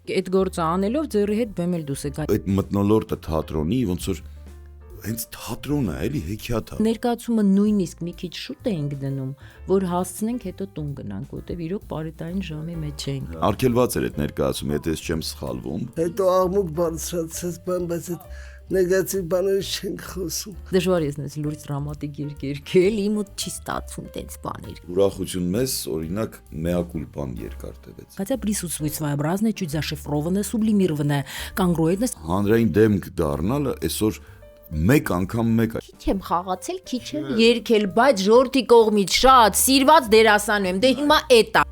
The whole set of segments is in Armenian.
Այդ գործը անելով ձեռի հետ բեմել դուս եկա։ Այդ մթնոլորտը թատրոնի ոնց որ հենց թատրոնն է, էլի հեքիաթ է։ Ներկայացումը նույնիսկ մի քիչ շուտ էինք դնում, որ հասցնենք հետո տուն գնանք, որտեվ իրոք պարետային ժամի մեջ էինք։ Արգելված էր այդ ներկայացումը, եթե ես չեմ սխալվում։ Հետո աղմուկ բարձրացած բան, բայց այդ նեգատիվ բաներից չենք խոսում։ Դժվար է ես լուրջ դրամատիկ երկել, իմ մոտ չի ստացվում տենց բաներ։ Ուրախություն մեզ, օրինակ, մեակուլպան երկար տևեց։ Хотя присутствует своеобразное, чуть зашифрованное, сублимированное, конгруентность։ Հանրային դեմք դառնալը այսօր մեկ անգամ մեկ է։ Քիչ եմ խաղացել, քիչ եմ երգել, բայց ժողովրդի կողմից շատ սիրված դերասան եմ։ Դե հիմա էդ է։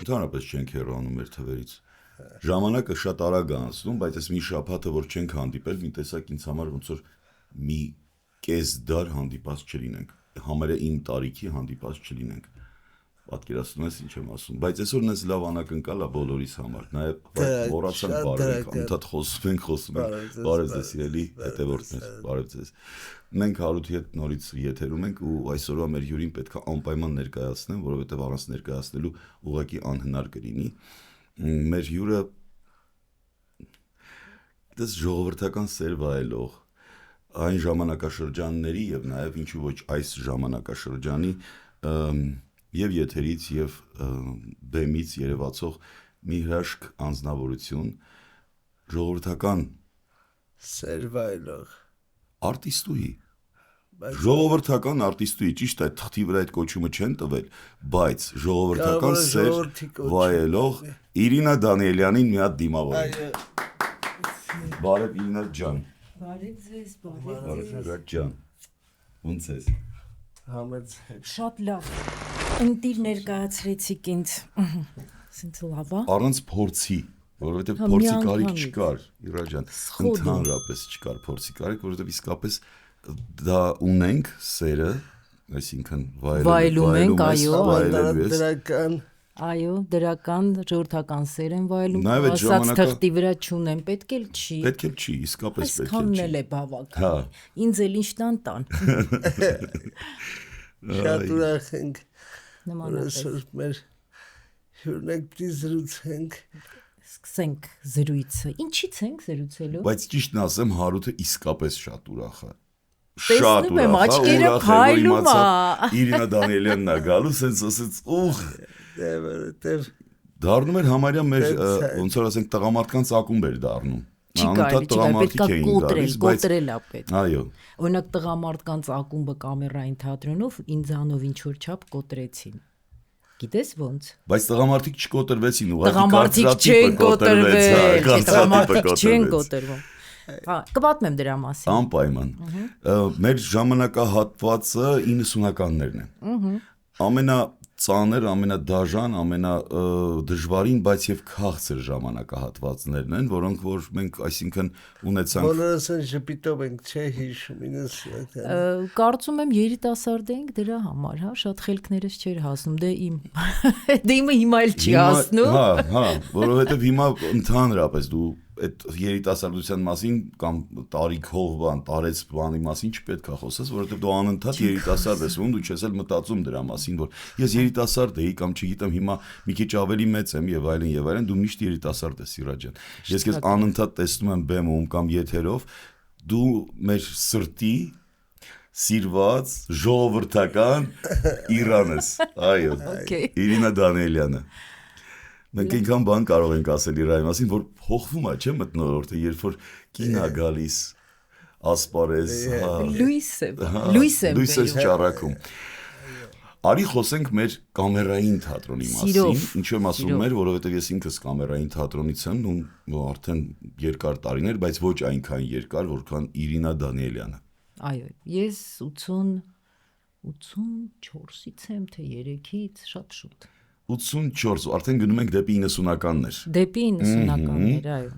Ընդհանրապես չենք հեռանում մեր թվերից։ Ժամանակը շատ արագ է անցնում, բայց այս մի շաբաթը որ չենք հանդիպել, մի տեսակ ինձ համար ոնց որ մի կես դար հանդիպած չլինենք։ Համարը իմ տարիքի հանդիպած չլինենք։ Պատկերացնում ես ինչ եմ ասում, բայց այսօր նես լավ անակնկալ է բոլորիս համար։ Նաև մոռացան բարևեք, անդադ խոսում ենք, բարև ձեզ սիրելի հետևորդներ, բարև ձեզ։ Մենք Հարութի հետ նորից եթերում ենք ու այսօրվա մեր հյուրին պետք է անպայման ներկայացնեմ, որովհետև առանց ներկայացնելու ուղղակի անհնար կլինի։ Մեր հյուրը դες ժողովրդական սեր վայելող այն ժամանակաշրջանների եւ նաեւ ինչու ոչ այս ժամանակաշրջանի եւ եթերից եւ բեմից երևացող մի հրաշք անձնավորություն ժողովրդական սեր վայելող արտիստուհի ժողովրդական արտիստուհի ճիշտ է թղթի վրա այդ կոչումը չեն տվել բայց ժողովրդական սեր վայելող Իրինա Դանիելյանին մի հատ դիմավոր բարև Իրինա ջան Բարև ձեզ, բարև ջան ո՞նց ես համեց Շատ լավ։ Ընտիր ներկայացրեցիք ինձ։ Սենց լավ է։ Առանց փորձի, որովհետև փորձի կարիք չկար, Իրա ջան, ընդհանրապես չկար փորձի կարիք, որովհետև իսկապես դա ունենք սերը, այսինքն վայելում ենք, այո, դրական ժողովրդական սեր են վայելում, Նաև այդ ասած թղթի վրա չունեմ, պետք էլ չի։ Պետք էլ չի, իսկապես պետք էլ Այսքանն չի։ էլ է բավական։ Ինձ էլ ինչ տան։ շատ ուրախ ենք, Նմանապես։ այսօր մեր հյուրն եք պիտի զրուցենք։ Սկսենք զրույցը։ Ինչից ենք զրուցելու։ Բայց ճիշտն ասեմ, Հարութը իսկապես շատ ուրախ է։ Տեսնում եմ, աչքերը փայլում է։ Իրինա Դանիելյանն է գալու, սենց ասեց, ուղ, Որովհետև դառնում էր համարյա մեր, ոնց որ ասենք, տղամարդկանց ակումբ էր դառնում։ Չի կարելի, պետք է կոտրել է պետք։ Այո։ Օրինակ տղամարդկանց ակումբը կամերային թատրոնով ինձանով ինչ որ չափ կոտրեցին։ Գիտես ոնց։ Բայց տղամարդիկ չկոտրվեցին, Տղամարդիկ չեն կոտրվել, տղամարդիկ չեն կոտրվում։ Հա, կպատմեմ դրա մասին։ Անպայման։ Մեր ժամանակահատվածը 90-ականներն են։ Ամենածանր, ամենադաժան, ամենադժվարին, բայց եւ քաղցր ժամանակահատվածներն են, որոնք որ մենք, այսինքն, ունեցանք։ բոլորս են ժպիտով ենք, չէ, հիշում 90-ական։ Կարծում եմ երիտասարդ ենք դրա համար, հա, շատ խելքներս չէր հասնում, դե իմը հիմա էլ չի հասնում։ Հա, որովհետեւ հիմա ընդհանրապես դու այդ երիտասարդության մասին կամ տարիքով բան, տարեց բանի մասին չպետք է խոսես, որովհետև դու անընդհատ երիտասարդ ես, ում դու չես էլ մտածում դրա մասին, որ ես երիտասարդ էի կամ չգիտեմ հիմա մի քիչ ավելի մեծ եմ եւ այլն, դու միշտ երիտասարդ ես, Իրա ջան։ Ես քեզ անընդհատ տեսնում եմ բեմում կամ եթերով, դու մեր սրտի սիրված ժողովրդական Իրան ես, այո, Իրինա Դանիելյանը։ Մենք այնքան բան կարող ենք ասել Իրայի մասին, որ փոխվում է, չէ՞ մթնոլորտը, երբ որ կին է գալիս, ասպարեզ, լույս է ճառագում։ Արի խոսենք մեր կամերային թատրոնի մասին, ինչու եմ ասում մեր, որովհետև ես ինքս կամերային թատրոնից եմ, ու արդեն երկար տարիներ, բայց ոչ այնքան երկար, որքան Իրինա Դանիելյանը։ Այո, ես 84-ից եմ, թե 3-ից, շատ շուտ։ 84, արդեն գնում ենք դեպի 90-ականներ։ Դեպի 90-ականներ, այո։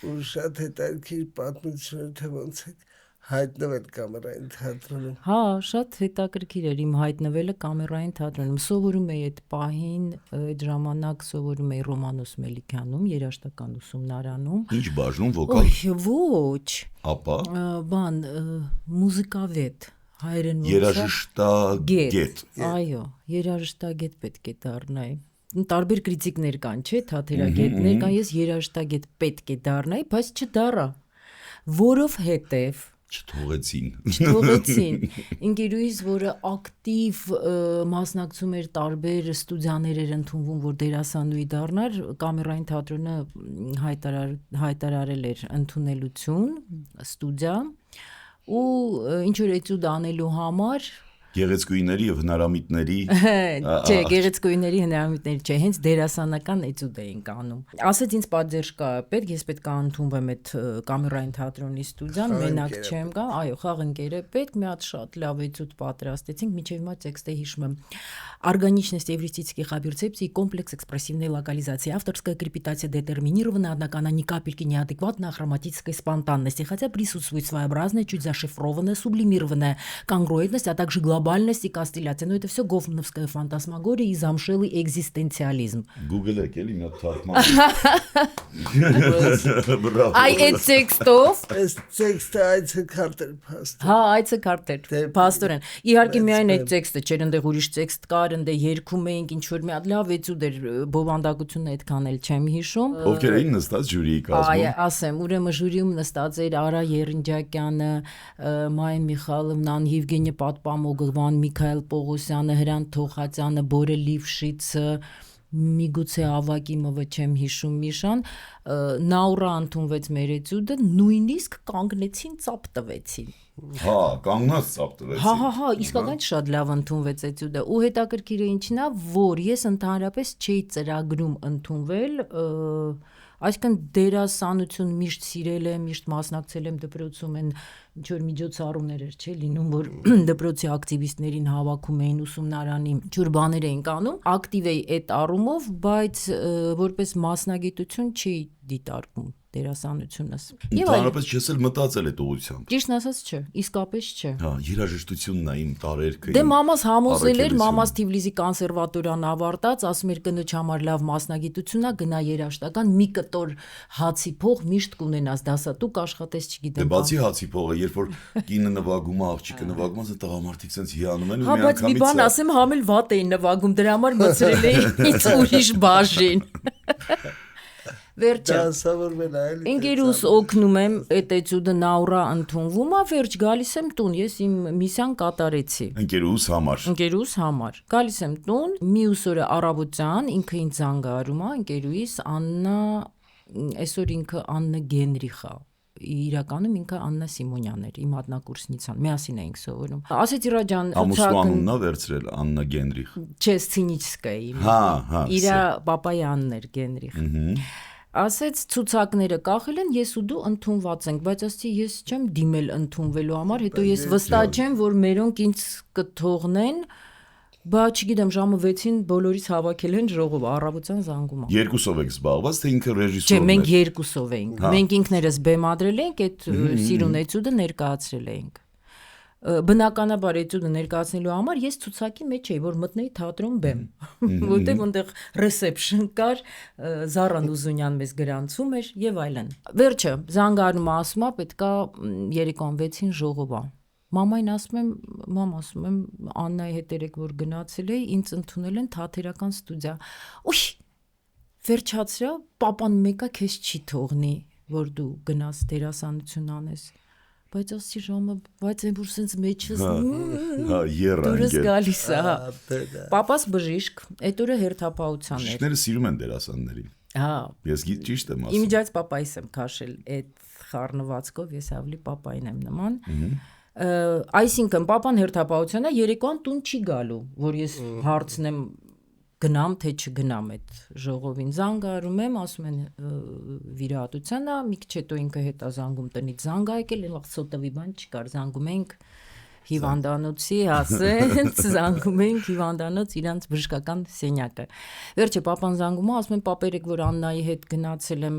Ու շատ հետաքրքիր պատմություն թե ոնց եք հայտնվել կամերային թատրոնում։ Հա, շատ հետաքրքիր էր իմ հայտնվելը կամերային թատրոնում։ Սովորում էի այդ պահին, այդ ժամանակ սովորում էի Ռոմանոս Մելիքյանում, երաժշտական ուսումնարանում։ Ինչ բաժնում, վոկալ։ Ոչ։ Ապա։ Բան, մուզիկավետ։ հայերեն երաժշտագետ։ Այո, երաժշտագետ պետք է դառնայի։ Տարբեր կրիտիկներ կան, չէ՞, թատերագետներ կան, ես երաժշտագետ պետք է դառնայի, բայց չդառա, որովհետև չթողեցին։ Ինգերուից, որը ակտիվ մասնակցում էր տարբեր ստուդիաներ էր ընդունվում, որ դերասանուհի դառնար, կամերային թատրոնը հայտարարել էր ընդունելություն, ստուդիա, ու ինչ որ էտյուդ անելու համար Գեղեցկուիների եւ հնարամիտների Չէ, գեղեցկուիների հնարամիտների չէ, հենց դերասանական էտյուդ էինք անում։ Ասեց ինձ պատժ կա, պետք ես պետք է ընդունվեմ այդ կամերային թատրոնի ստուդիան, մենակ չեմ գա, այո, խաղընկեր է պետք, մի հատ շատ лав էտյուդ պատրաստեցինք, մինչև հիմա տեքստը հիշում եմ։ Органичная стилистических концепций, комплекс экспрессивной локализации, авторская крепитация детерминирована, однако она ни капельки не адекватна хроматической спонтанности, хотя присутствует своеобразная, чуть зашифрованная, сублимированная конгруентность, а также глобальность и констелляция. Но это все гофмановская фантасмагория и замшелый экзистенциализм. Google եկել իմ թարգման։ Բրավո։ Այ այդ տեքստով Այս տեքստը այցը քարտեր փաստ։ Հա, այցը քարտեր, փաստորեն։ Իհարկե միայն այդ տեքստը չէր, այնտեղ ուրիշ տեքստ կար, այնտեղ երգում էինք ինչ որ մի հատ լավ էտյուդ էր, բովանդակությունը այդքան էլ չեմ հիշում։ Ովքեր էին նստած ժյուրիի կազմում։ Այ ասեմ, ուրեմն ժյուրիում նստած էր Արա Երնջակյանը, Մայա Միխայելովնան, Եվգենիա Պատպամոգովան, Միքայել Պողոսյանը, Հրանտ Թոխացյանը, Բորե Լիվշիցը, միգուցե Ավակիմովը չեմ հիշում Միշան, Նաուրա ընդունվեց մեր էտյուդը, նույնիսկ կանգնեցին, ծափ տվեցին։ Հա, կանգնած ծափ տվեցին։ Հա, իսկական շատ լավ ընդունվեց էտյուդը։ Ու հետաքրքիրը ինչն է, որ ես ընդհանրապես չէի ծրագրում ընդունվել, այսինքն դերասանություն միշտ սիրել եմ, միշտ մասնակցել եմ դպրոցում են ինչ որ միջոցառումներ էր, չէ՞, լինում, որ դպրոցի ակտիվիստներին հավաքում էին ուսումնարանի, ինչ որ բաներ էին անում, ակտիվ էի այդ առումով, բայց որպես մասնագիտություն չի դիտարկում դերասանությունս։ Եվ Ընդհանրապես չես էլ մտածել այդ ուղղությամբ։ Ճիշտն ասած չէ, իսկապես չէ։ Հա, երաժշտությունն է իմ տարերքը։ Դե մամաս համոզել էր, մամաս Թիֆլիսի կոնսերվատորիան ավարտած, ասում էր կնոջ համար լավ մասնագիտություն է, գնա երաժշտական, մի կտոր հացի փող միշտ կունենաս, դասատուկ աշխատես, չգիտեմ։ Դե բացի հացի փողը, երբ որ կինը նվագում է, աղջիկը նվագում է, տղամարդիկ sense հիանում են ու Հա, բայց մի բան ասեմ, համ էլ վատ էին նվագում, դրա համար մցրել էին ինձ ուրիշ բաժին։ Վերջը։ Դասավորվել այլ։ Ինգերուս օգնում եմ այդ էտյուդը Նաուրա ընդունվում է, վերջ գալիս եմ տուն, ես իմ միսիան կատարեցի։ Ընկերուս համար։ Գալիս եմ տուն, մյուս օրը առավոտյան ինքը ինձ զանգ արում է, ընկերուիս Աննա, այսօր ինքը Աննա Գենրիխ է։ Իրականում ինքը Աննա Սիմոնյան էր, իմ հատնակուրսնիցան, միասին էինք սովորում։ Ասեց Իրա ջան, ամուսնու անունն է վերցրել Աննա Գենրիխ։ Չէ, Սցենիչսկայի։ Հա։ Իրա պապայի անունն էր Գենրիխ։ Ասեց ցուցակները կախել են, ես ու դու ընդունված ենք, բայց ասեցի ես չեմ դիմել ընդունվելու համար, հետո ես վստահ չեմ, որ մերոնք ինձ կթողնեն, բա չգիտեմ, ժամը 6-ին բոլորից հավաքել են ժողով, առավոտյան զանգում է։ Երկուսով եք զբաղված, թե ինքը ռեժիսորն Չէ, է։ մենք երկուսով էինք։ Մենք ինքներս բեմադրել ենք, այդ սիրուն էտյուդը ներկայացրել էինք։ Բնականաբար էտյուդը ներկայացնելու համար ես ցուցակի մեջ էի, որ մտնեի թատրոն բեմ, որտեղ այնտեղ ռեսեպշն կար, Զարան Ուզունյան մեզ գրանցում էր եւ այլն։ Վերջը զանգարում ասում է, պետքա երեկոյան 6-ին ժողով է։ Մամային ասում եմ, ասում եմ, Աննայի հետ երեք որ գնացել էի, ինձ ընդունել են թատերական ստուդիա։ Ուй, վերջացրա, պապան մեկը քեզ չի թողնի, որ դու գնաս դերասանություն անես։ Բայց ասի ժամը, բայց այն որ սենց մեջս Հա, եռան։ դուրս գալիս է, հա։ Պապաս բժիշկ, այդ օրը հերթապահության էր։ Շները սիրում են դերասաններին։ Հա։ Ես ճիշտ եմ ասում։ Իմիջիայց պապայիս եմ քաշել այդ խառնվածքով, ես ավելի պապային եմ նման։ Այսինքն պապան հերթապահության է, երեկոյան տուն չի գալու, որ ես հարցնեմ գնամ թե չգնամ այդ ժողովին, զանգ արում եմ, ասում են վիրահատության է, մի քիչ հետո ինքը հետա զանգում տնից զանգ է եկել, սոտովի բան չկար, զանգում ենք հիվանդանոցի, ասենց զանգում ենք հիվանդանոց իրանց բժշկական սենյակը։ Վերջը պապան զանգում է, ասում են պապերեք, որ Աննայի հետ գնացել եմ,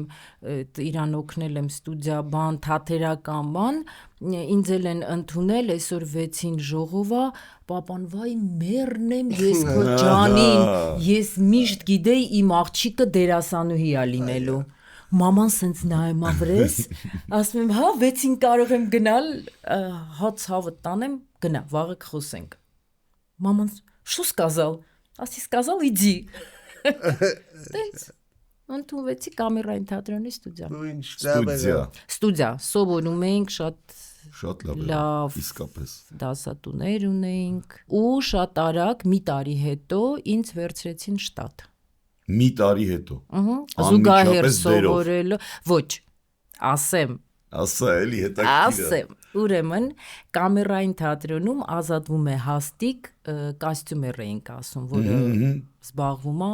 իրան օգնել եմ ստուդիա բան, թատերական բան, ինձ էլ են ընդունել, այսօր 6-ին ժողովա, պապան վայ մեռն եմ ես քո ջանին, ես միշտ գիտեի իմ աղջիկը դերասանուհի է լինելու։ Մաման սենց նայում ավրես, ասում եմ, հա, 6-ին կարող եմ գնալ, հաց հավը տանեմ, գնա, վաղը կխոսենք։ Մաման, что сказал? Ասի сказал, иди։ Տենց ընդունվեցի Կամերային թատրոնի ստուդիա։ Ստուդիա, սովորում էինք շատ լավ, իսկապես դասատուներ ունեինք ու շատ արագ մի տարի հետո ինձ վերցրեցին շտատ։ Մի տարի հետո։ Զուգահեռ սովորելու, ոչ, ասեմ, ասա էլի հետաքրքիր։ ասեմ, ուրեմն Կամերային թատրոնում ազատվում է հաստիկ կոստյումեր էինք ասում, որը զբաղվում է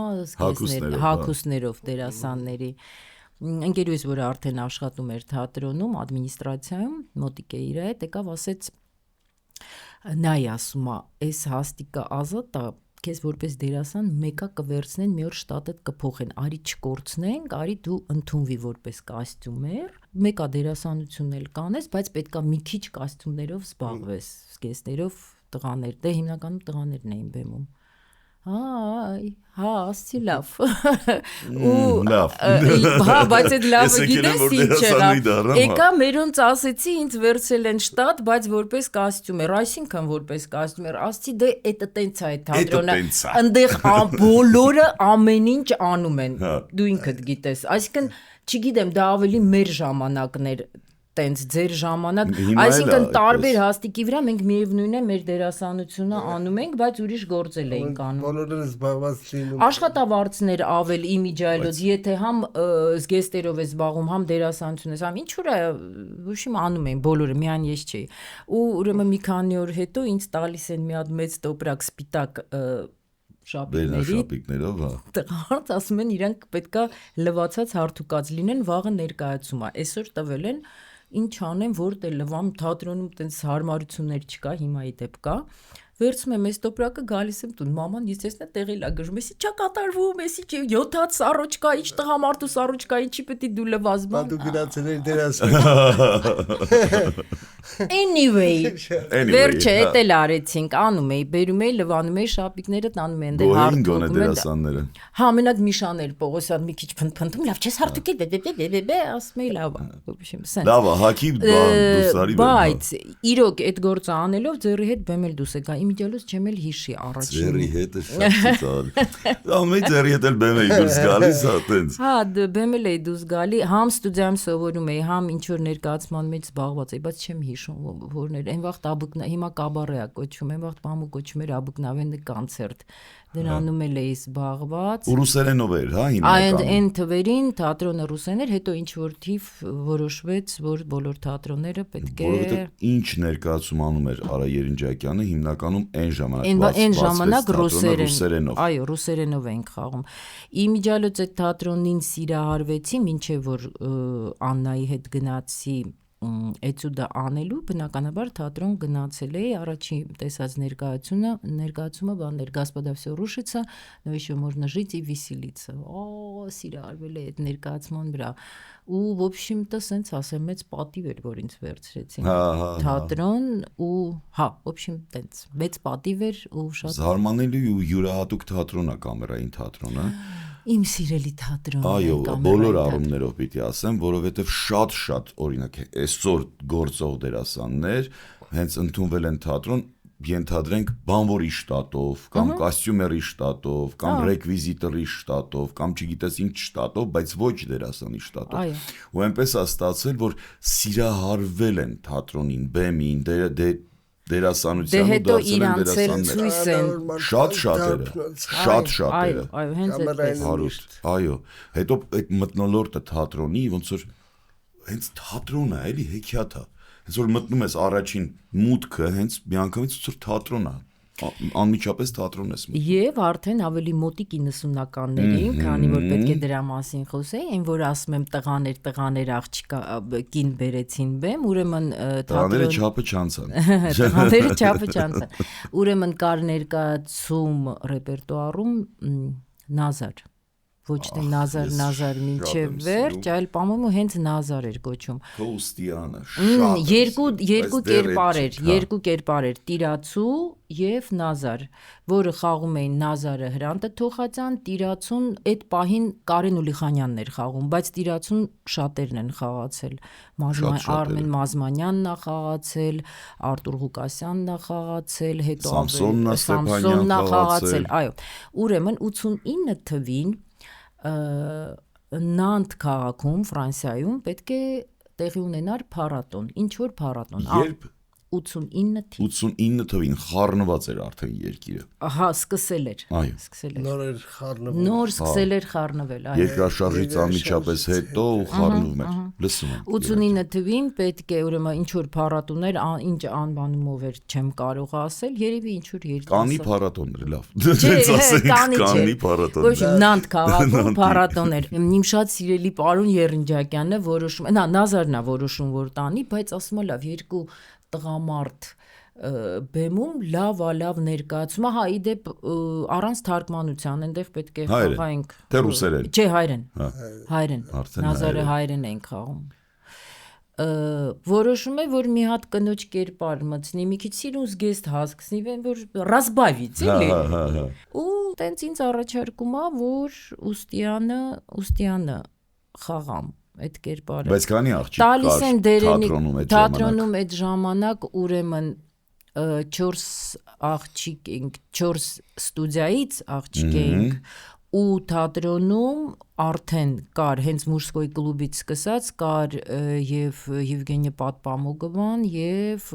հագուստներով դերասանների։ Ընկերուհիս, որը արդեն աշխատում էր թատրոնում, ադմինիստրացիայում, մոտիկ է իր հետ, եկավ ասեց, նայ ասում է, այս հաստիկը ազատ է, քեզ որպես դերասան մեկա կվերցնեն, մի օր շտատդ կփոխեն, արի չկորցնենք, արի դու ընդունվի որպես կոստյումեր, մեկա դերասանությունն էլ կանես, բայց պետքա մի քիչ կոստյումներով զբաղվես, զգեստներով տղաներ, դե հիմնականում տղաներն էին բեմում։ Հա, ասի լավ։ Լավ։ Հա, բայց այդ լավը գիտես ինչ եղավ։ Եկա մերոնց ասեցի, ինձ վերցել են շտատ, բայց որպես կոստյումեր, այսինքն որպես կոստյումեր, ասցի դե էտը տենց է թատրոնը։ Այնտեղ բոլորը ամեն ինչ անում են։ Դու ինքդ գիտես։ Այսինքն, չգիտեմ, դա ավելի մեր ժամանակներ տենց ձեր ժամանակ, այսինքն տարբեր հաստիկի վրա մենք միևնույն է մեր դերասանությունը անում ենք, բայց ուրիշ գործել էինք անում։ Բոլորը զբաղված լինում։ Աշխատավարձներ ավել իմիջայլոց, եթե համ զգեստերով է զբաղում, համ դերասանություն ես, համ ինչ որ է, ուշիմ անում էին բոլորը, միայն ես չէի։ Ու ուրեմն մի քանի օր հետո ինձ տալիս են մի հատ մեծ տոպրակ սպիտակ շապիկներով, տղարդ ասում են իրանք պետքա լվացած հարթուկած լինեն, վաղը ներկայացում է, այսօր տվել են, ինչ անեմ, որ դե լվամ թատրոնում տենց հարմարություններ չկա, հիմա ի դեպ կա, վերցում եմ այս տոպրակը, գալիս եմ տուն, մաման եսեսնա տեղի լա գժում, եսի չա կատարվում, եսի չի 7 հատ սառոճկա, ինչ տղամարդու սառոճկա, ինչի պետք է դու լվաս բան։ Դու գնացել ես դերասան։ Anyway, վերջը էդ էլ արեցինք, անում էի, բերում էի, լվանում էի, շապիկները տանում են դե հարթուկում են դերասանները։ Հա, մենակ Միշաներ Պողոսյան մի քիչ փնփնթում, լավ, չես հարթուկել, ասում էի լավ, ոբշեմ, սենց։ Լավ, հակի դուսարի բեմ։ Բայց իրոք այդ գործը անելով ձեռի հետ բեմել դուս եկա, իմիջիալոց չեմ էլ հիշի առաջին։ Ձեռի հետ է շատ ցիծալ։ Ամեն ձեռի հետ էլ բեմ էի դուրս գալիս, հա, տենց։ Հա, բեմել էի դուրս գալի, համ ստուդիայում սովորում էի, համ ինչ որ ներկայացման մեջ զբաղված էի, բայց չեմ հիշում որներ։ Այն վաղ աբուկնա, հիմա կաբարե է կոչվում, այն վաղ բամու կոչում էր աբուկնավենը կոնցերտ։ Դրանում էլ էի զբաղված։ Ու ռուսերենով էր, հա, հիմնականում։ Այն թվերին թատրոնը ռուսերեն էր, հետո ինչ որ թիվ որոշվեց, որ բոլոր թատրոնները պետք է որովհետև ինչ ներկայացում անում էր Արա Երինջակյանը, հիմնականում այն ժամանակ ռուսերենով։ Այո, ռուսերենով էին խաղում։ Իմիջիալոց այդ թատրոնին սիրահարվեցի, մինչև որ Աննայի հետ գնացի էտյուդը անելու, բնականաբար թատրոն գնացել էի, առաջին տեսած ներկայացումը բաներ Господа всё рушится, но еще можно жить и веселиться։ Սիրահարվել է այդ ներկայացման վրա։ Ու в общем-то սենց ասեմ մեծ պատիվ էր, որ ինձ վերցրեցին թատրոն ու հա, в общем տենց մեծ պատիվ էր ու շատ զարմանալի ու յուրահատուկ թատրոն է Կամերային թատրոնը։ Իմ սիրելի թատրոնը։ Այո, բոլոր առումներով պիտի ասեմ, որովհետև շատ օրինակ այսօր գործող դերասաններ հենց ընդունվել են թատրոն, ենթադրենք բանվորի շտատով, կամ կոստյումերի շտատով, կամ ռեկվիզիտորի շտատով, կամ չգիտես ինչ շտատով, բայց ոչ դերասանի շտատով։ Ու այնպես է ստացվել, որ սիրահարվել են թատրոնին, բեմին, դերասանությանը ու դարձել են դերասաններ։ Շատ-շատերը։ Այո, հենց այդպես։ Այո, հետո այդ մթնոլորտը թատրոնի ոնց որ հենց թատրոնն է, էլի հեքիաթ է։ Հենց որ մտնում ես առաջին մուտքը, հենց միանգամից ոնց որ թատրոն է։ Անմիջապես թատրոն ես մտնում։ Եվ արդեն ավելի մոտիկ 90-ականներին, քանի որ պետք է դրա մասին խոսեի, այն որ ասում եմ տղաներ աղջիկա կին բերեցին բեմ, ուրեմն տղաները չափը չանցան։ Տղաները չափը չանցան։ Ուրեմն կար ներկայացում ռեպերտուարում Նազար ոչ թե Նազար մինչև վերջ, այլ պամոմը հենց Նազար էր կոչում։ Կոստյանը Երկու կերպար էր Տիրացու եւ Նազար, որը խաղում էին Նազարը Հրանտը Թոխածյան, Տիրացուն այդ պահին Կարեն Ուլիխանյանն էր խաղում, բայց Տիրացուն շատերն են խաղացել։ Արմեն Մազմանյանն է խաղացել, Արտուր Ղուկասյանն է խաղացել, հետո Սամսոնն է խաղացել, այո։ Ուրեմն 89 թվին Նանտ քաղաքում Ֆրանսիայում պետք է տեղի ունենար փառատոն, ինչ որ փառատոն։ Երբ 89 թվին խառնված էր արդեն երկիրը։ Ահա, սկսել էր։ Նոր էր խառնվել։ Նոր սկսել էր խառնվել, այո։ Երկրաշարժից անմիջապես հետո խառնվում էր։ Լսում եմ։ 89 թվին պետք է ուրեմն ինչ որ փառատոներ, ինչ անվանումով էր, չեմ կարող ասել, երևի ինչ որ երկրի։ Կանի փառատոն էր, լավ։ Դենց ասենք, Կանի փառատոն։ Ոչ, Նանտ քաղաքում փառատոն էր։ Իմ շատ սիրելի պարոն Եռնջակյանը որոշում, Նազարն է որոշում որ տանի, բայց ասում է լավ, երկու տղամարդ բեմում լավ ներկայացում, հա, իդեպ առանց թարգմանության, այնտեղ պետք է խաղայինք։ Թե ռուսերեն։ Չէ, հայերեն։ Նազարը հայերեն են խաղում։ Որոշում է, որ մի հատ կնոջ կերպար մտցնի, մի քիչ սիրուն զգեստ հասկսնի, որ ռազմավից էլի։ Ու տենց ինձ առաջարկում է, որ Ուստյանը խաղամ այդ կերպարը։ Բայց քանի աղջիկ կար թատրոնում այդ ժամանակ, ուրեմն 4 աղջիկ ենք, 4 ստուդիայից աղջիկ ենք, ու թատրոնում արդեն կար հենց Մուրսկոյի կլուբից սկսած կար եւ Եվգենիա Պատպամոգովան եւ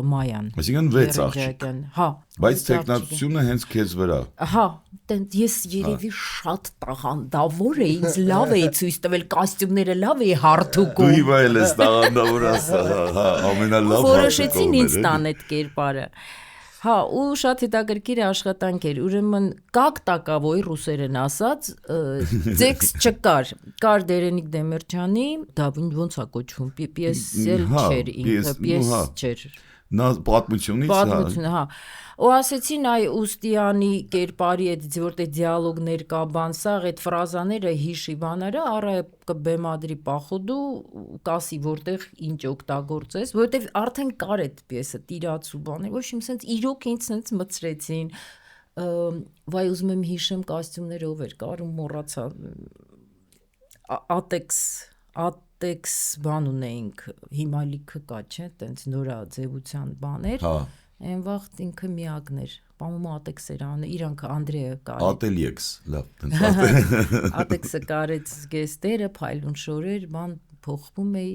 Մայան։ Այսինքն 6 աղջիկ։ Հա։ Բայց տեխնատությունը հենց քեզ վրա։ Հա, տենց ես երևի շատ տաղանդավոր էի, ինձ լավ էի ցույց տվել, կոստյումները լավ էի հարթուկում։ Դու իվա ես տաղանդավոր ասա, հա, ամենալավ։ Որոշեցին ինձ տան այդ կերպարը։ Հա, ու շատ հետաքրքիր աշխատանք էր, ուրեմն կակ տակավոյ ռուսերեն ասած, տեքստ չկար, կար Դերենիկ Դեմերչյանի, դա ոնց է կոչվում, պիեսել չէր ինքը, պիես չէր։ Նա պատմությունից, հա։ Ու ասեցին այ Ուստյանի կերպարի այդ որտե դիալոգներ կա բան սաղ այդ ֆրազաները հիշի բաները առա կբեմադրի պախոդու կասի որտեղ ինչ օգտագործես որտեվ արդեն կար այդ պիեսը տիրացու բաներ ոչ իմ sense իրոք ինձ sense մցրեցին վայ ուզում եմ հիշեմ կոստյումները ով էր կարում մոռացա ատեքս բան ունեինք հիմա լիքը կա չէ տենց նորա ձևության բաներ հա Այն վաղտ ինքը միակն էր, պամում ատեքս էր անը, իրանքը Անդրեյը կարի։ Ատելիեքս, լավ։ Ատեքսը կարեց զգեստերը, փայլուն շորեր, բան փոխվում էի,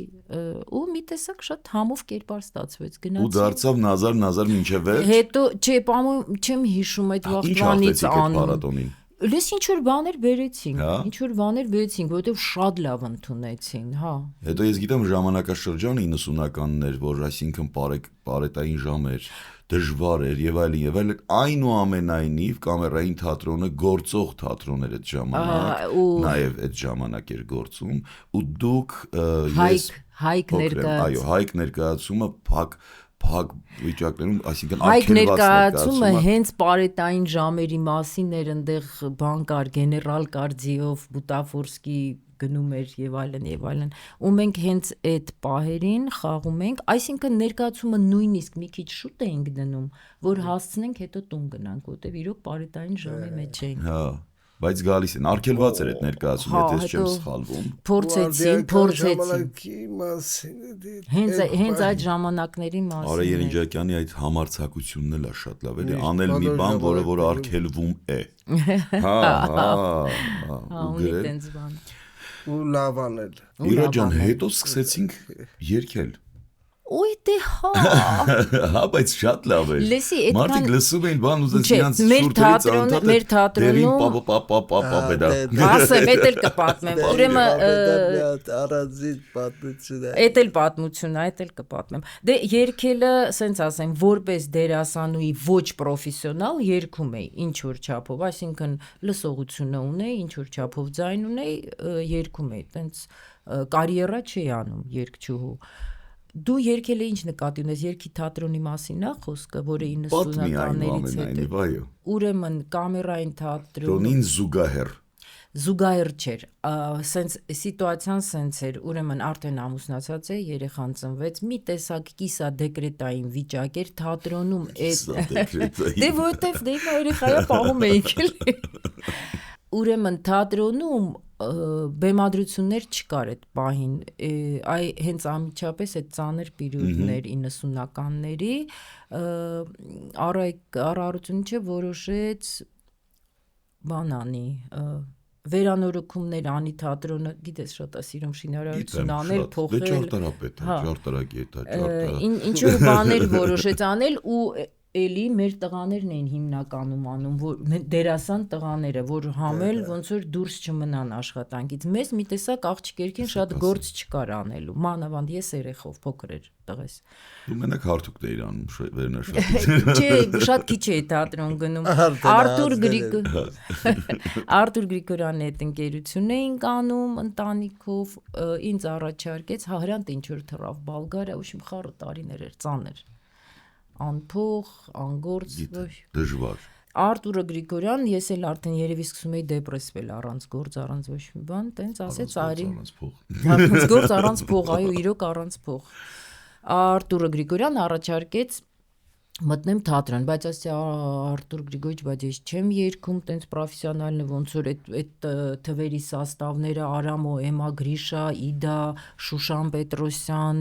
ու մի տեսակ շատ համով կերպար ստացվեց, գնացի։ Ու դարձավ Նազար մինչև վերջ։ Հետո, չէ, պամում չեմ հիշում այդ վաղտվանից անում։ Լես ինչ-որ բաներ բերեցինք, որովհետև շատ լավ ընդունեցին, հա։ Հետո ես գիտեմ ժամանակաշրջանը 90-ականներ, որ այսինքն պարետային ժամ էր, դժվար էր եւ այլն, այնուամենայնիվ կամերային թատրոնը գործող թատրոն էր այդ ժամանակ, նաեւ այդ ժամանակ էր գործում, ու դուք Հայկ ներկայացումը փակ վիճակներում, այսինքն Հայկ ներկայացումը հենց պարետային ժամերի մասին էր, այնտեղ բան կար, գեներալ Կարձիով, Բուտաֆորսկի գնում էր եւ այլն, ու մենք հենց այդ պահերին խաղում ենք, այսինքն ներկայացումը նույնիսկ մի քիչ շուտ էինք դնում, որ հասցնենք հետո տուն գնանք, որտեվ իրոք պարետային ժամի մեջ էինք։ Հա Բայց գալիս են, արգելված էր այդ ներկայացումը, եթե չեմ սխալվում։ Փորձեցին։ Հենց այդ ժամանակների մասին։ Արա Երնջակյանի այդ համարձակությունն էլ է շատ լավ, էլի անել մի բան, որը արգելվում է։ Ու տենց բան։ Ու լավ անել։ Իրա ջան, հետո սկսեցինք երգել։ Ոյ դե հա։ Հա, բայց շատ լավ է։ Մարդիկ լսում էին բան ուզես իրանց շուրթերից անտառ։ Մեր թատրոնում պապապապապապապեդա։ Ասեմ, էդ էլ կպատմեմ։ Ուրեմն առանձին պատմություն է։ Էդ էլ պատմություն է, այդ էլ կպատմեմ։ Դե երգելը, ասենց ասեմ, որպես դերասանուհի ոչ պրոֆեսիոնալ երգում էի ինչ որ չափով, այսինքն լսողությունը ունեի, ինչ որ չափով ձայն ունեի, երգում էի, տենց կարիերա չի անում երգչուհու։ Դու երգել ինչ նկատի ունես, երգի թատրոնի մասին է խոսքը, որը 90-ականներից հետո։ Ուրեմն կամերային թատրոնին զուգահեռ։ զուգահեռ չէր, սենց սիտուացիան սենց էր, ուրեմն արդեն ամուսնացած է, երեխան ծնվեց, մի տեսակ կիսա դեկրետային վիճակ էր, թատրոնում դե որտեվ դե երեխայա պահում էինք էլի։ Ուրեմն թատրոնում բեմադրություններ չկար այդ պահին, այ հենց ամիջապես այդ ծանր պիրիոդներ 90-ականների, Արարությունը չէ որոշեց բանանի վերանորոգումներ անի թատրոնը, գիտես շատ է սիրում շինարարություն անել, փոխել։ Դե ճարտարապետ է, ճարտարագետ է, ինչ-որ բաներ որոշեց անել ու էլի մեր տղաներն էին հիմնականում անում, որ դերասան տղաները, որ համել ոնց որ դուրս չմնան աշխատանքից։ Մեզ մի տեսակ աղջիկերքին շատ գործ չկար անելու, մանավանդ ես երեխով փոքր էր տղես։ Դու մենակ հարթուկն էիր անում վերնաշապից։ Չէ, շատ քիչ էի թատրոն գնում։ Արտուր Գրիգորյանի հետ ընկերություն էինք անում ընտանիքով, ինձ առաջարկեց Հրանտ ինչ-որ թռավ Բալգարիա, ուշիմ խառը տարիներ էր, ծանր։ Անփող, անգործ, դժվար։ Արտուրը Գրիգորյան, ես էլ արդեն երևի սկսում էի դեպրեսվել առանց գործ, առանց ոչ մի բան, տենց ասեց արի։ Առանց գործ, առանց փող, այո, իրոք առանց փող։ Արտուրը Գրիգորյան առաջարկեց մտնեմ թատրոն, բայց ասեցի Արտուր Գրիգորիչ, բայց ես չեմ երգում, տենց պրոֆեսիոնալն է, ոնց որ այդ թվերի սաստավները Արամո, Էմա Գրիշա, Իդա, Շուշան Պետրոսյան,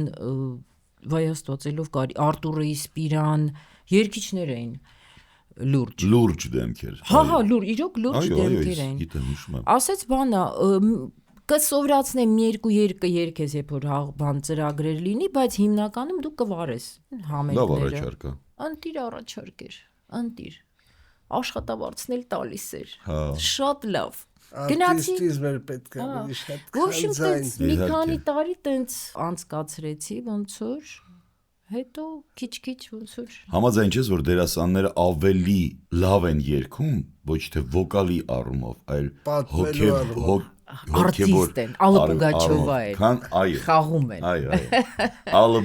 Վայաստոցելով կարի, Արտուրը Իսպիրան, երգիչներ էին լուրջ դեմքեր։ Հա, լուրջ, իրոք լուրջ դեմքեր էին։ Գիտեմ, հիշում եմ։ Ասեց բանա, կսովորացնեմ մի երկու երգը երգես, երբ որ բան ծրագրեր լինի, բայց հիմնականում դու կվարես համերգները։ Լավ առաջարկ է։ Ընտիր առաջարկ էր, ընտիր։ Աշխատավարձնել տալիս էր։ Հա։ Շատ լավ։ Արտիստիզմը պետք է ավելի շատ քանձայն։ Մի քանի տարի տենց անցկացրեցի, ոնց որ հետո քիչ-քիչ ոնց որ Համաձայն չես, որ դերասանները ավելի լավ են երգում, ոչ թե վոկալի առումով, այլ արտիստ են, Ալլա Պուգաչովա է։ Քան այո։ Խաղում են։ Այո։ Ալլա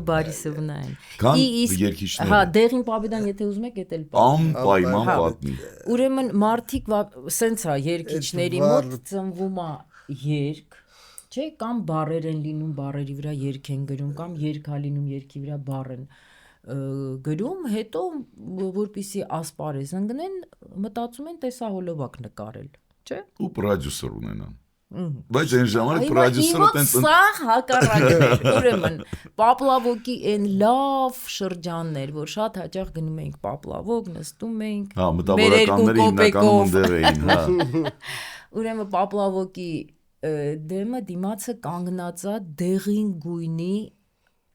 Բարիսովն այն։ Քան երգիչները։ Հա, Դեղին Պաբեդան, եթե ուզում եք, էդ էլ անպայման պատմի։ Ուրեմն մարդիկ սենց է երգիչների մոտ ծնվում է երգ, չէ, կամ բառեր են լինում, բառերի վրա երգ են գրում, կամ երգ է լինում, երգի վրա բառ են գրում, հետո որպեսզի ասպարեզ ընկնեն, մտածում են տեսահոլովակ նկարել, չէ։ Ու պրոդյուսեր ունենան։ Բայց այն ժամանակ պրոդյուսերը տենց սա հակառակն էր։ Ուրեմն Պապլավոկի այն լավ շրջաններ, որ շատ հաճախ գնում էինք Պապլավոկ, նստում էինք։ Հա, մտավորականները հիմնականում ընդեղ էին, հա։ Ուրեմն Պապլավոկի դեմը դիմացը կանգնածա դեղին գույնի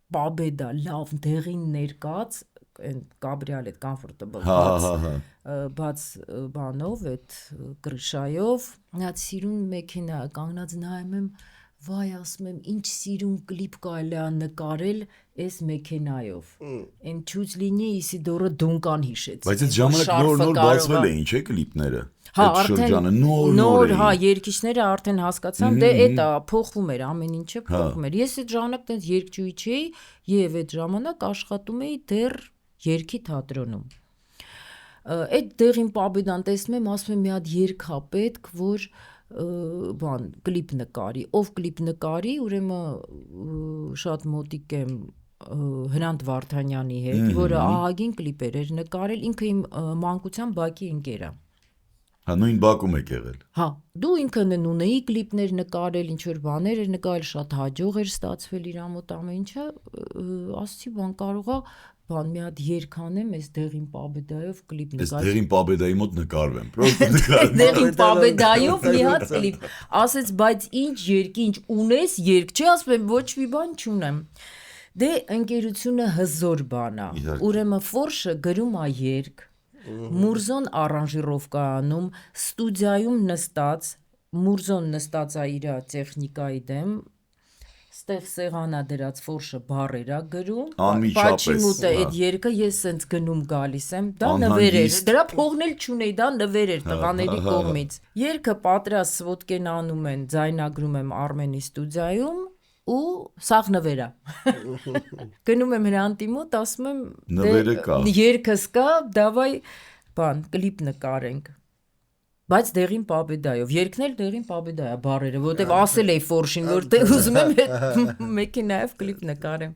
Պաբեդա, լավ դեղին ներկած, այն կաբրիալ այդ comfortable բաց բանով, այդ կրշայով, նա սիրուն մեքենա կանգնած նայում եմ, վայ, ասում եմ, ինչ սիրուն կլիպ կարելի է նկարել այս մեքենայով։ Այն չուց լինի Իսիդորը Դունկան հիշեց։ Բայց այդ ժամանակ նոր բացվել էին, չէ՞ կլիպները։ Հա, արդեն նոր, հա, երգիչները արդեն հասկացան, դե էտա փոխվում էր, ամեն ինչը փոխվում էր։ Ես այդ ժամանակ տենց երգչուհի չէի եւ այդ ժամանակ աշխատում էի դեռ երգի թատրոնում։ Այդ Դեղին Պաբեդան տեսնում եմ, ասում եմ մի հատ երգ է պետք, որ բան կլիպ նկարի, ով կլիպ նկարի, ուրեմն շատ մոտիկ եմ Հրանտ Վարդանյանի հետ, որը ահագին կլիպեր էր նկարել, ինքը իմ մանկության բակի ընկեր է։ Հա, նույն բակում եք եղել։ Հա, դու ինքը նունեի կլիպներ նկարել, ինչ որ բաներ էր նկարել, շատ հաջող էր ստացվել իր մոտ ամեն ինչը, ասացի բան կարողա բան մի հատ երգ անեմ, այս Դեղին Պաբեդայով կլիպ նկարել։ Այս Դեղին Պաբեդայի մոտ նկարվեմ, պրոստը նկարեմ։ Դեղին Պաբեդայով մի հատ կլիպ։ Ասեց, բայց ինչ երգ, ինչ ունես երգ, չի ասում եմ ոչ մի բան չունեմ։ Դե ընկերությունը հզոր բան է։ Ուրեմն Ֆորշը գրում է երգ, Մուրզոն արանժիրովկա անում, ստուդիայում նստած, Մուրզոն նստած է իր տեխնիկայի դեմ, ստեղ սեղանա դրած Ֆորշը բառեր է գրում, Պաչիմուտը այդ երգը ես սենց գնում գալիս եմ, դա նվեր էր, դրա փողն էլ չունեի, դա նվեր էր տղաների կողմից։ Երգը պատրաստ Սվոտկեն անում են, ձայնագրում եմ Արմենի ստուդիայում ու սաղ նվերա։ Գնում եմ Հրանտի մոտ, ասում եմ երգս կա, դավայ բան կլիպ նկարենք։ բայց դեղին պաբեդայով երկնել դեղին պաբեդայա բարերը, որտեվ ասել էի Ֆորշին, որտեվ ուզում եմ այդ մեքենայով կլիպ նկարեմ։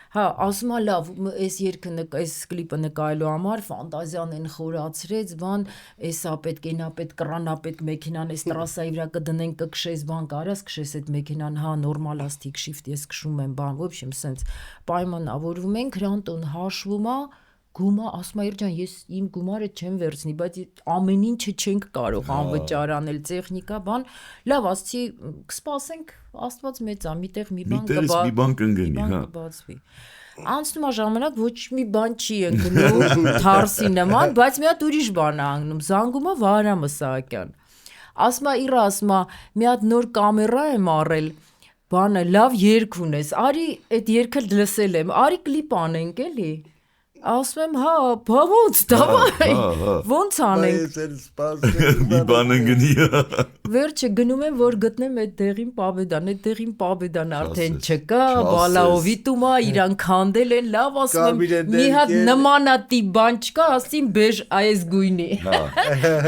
Հա, ասում եմ լավ, այս կլիպը նկարելու համար ֆանտազիան են խորացրեց, բան, էսա պետք էնա պետք կրանա պետք մեքենան էս տրասայի վրա կդնենք կքշես, բան կարաս քշես այդ մեքենան, հա, նորմալ է stick shift, ես քշում եմ, բան, в общем, սենց պայմանավորվում ենք, հրանտոն հաշվում է գումա, ասում եմ ջան, ես իմ գումարը չեմ վերցնի, բայց ամեն ինչը չենք կարող անվճար անել, տեխնիկա, բան, լավ, ասացի, կսպասենք, Աստված մեծ է, միտեղ մի բան կբացվի։ Անցնում է ժամանակ, ոչ մի բան չի ընկնում, թարսի նման, բայց մի հատ ուրիշ բան է անգնում, զանգում է Վահրամ Սահակյան։ Ասում է, Իրա, ասում է, մի հատ նոր կամերա եմ առել, բանը, լավ երգ ունես, արի այդ երգը լսել եմ, արի կլիպ անենք էլի։ Ասում եմ, հա, բա ոնց, դավայ, ոնց անենք։ Մի բան ընկնի։ Վերջը գնում եմ, որ գտնեմ այդ դեղին պաբեդան, այդ դեղին պաբեդան արդեն չկա, բալաովիտում է, իրան քանդել են, լավ ասում եմ, մի հատ նմանատիպ բան չկա, ասին բեժ այս գույնի։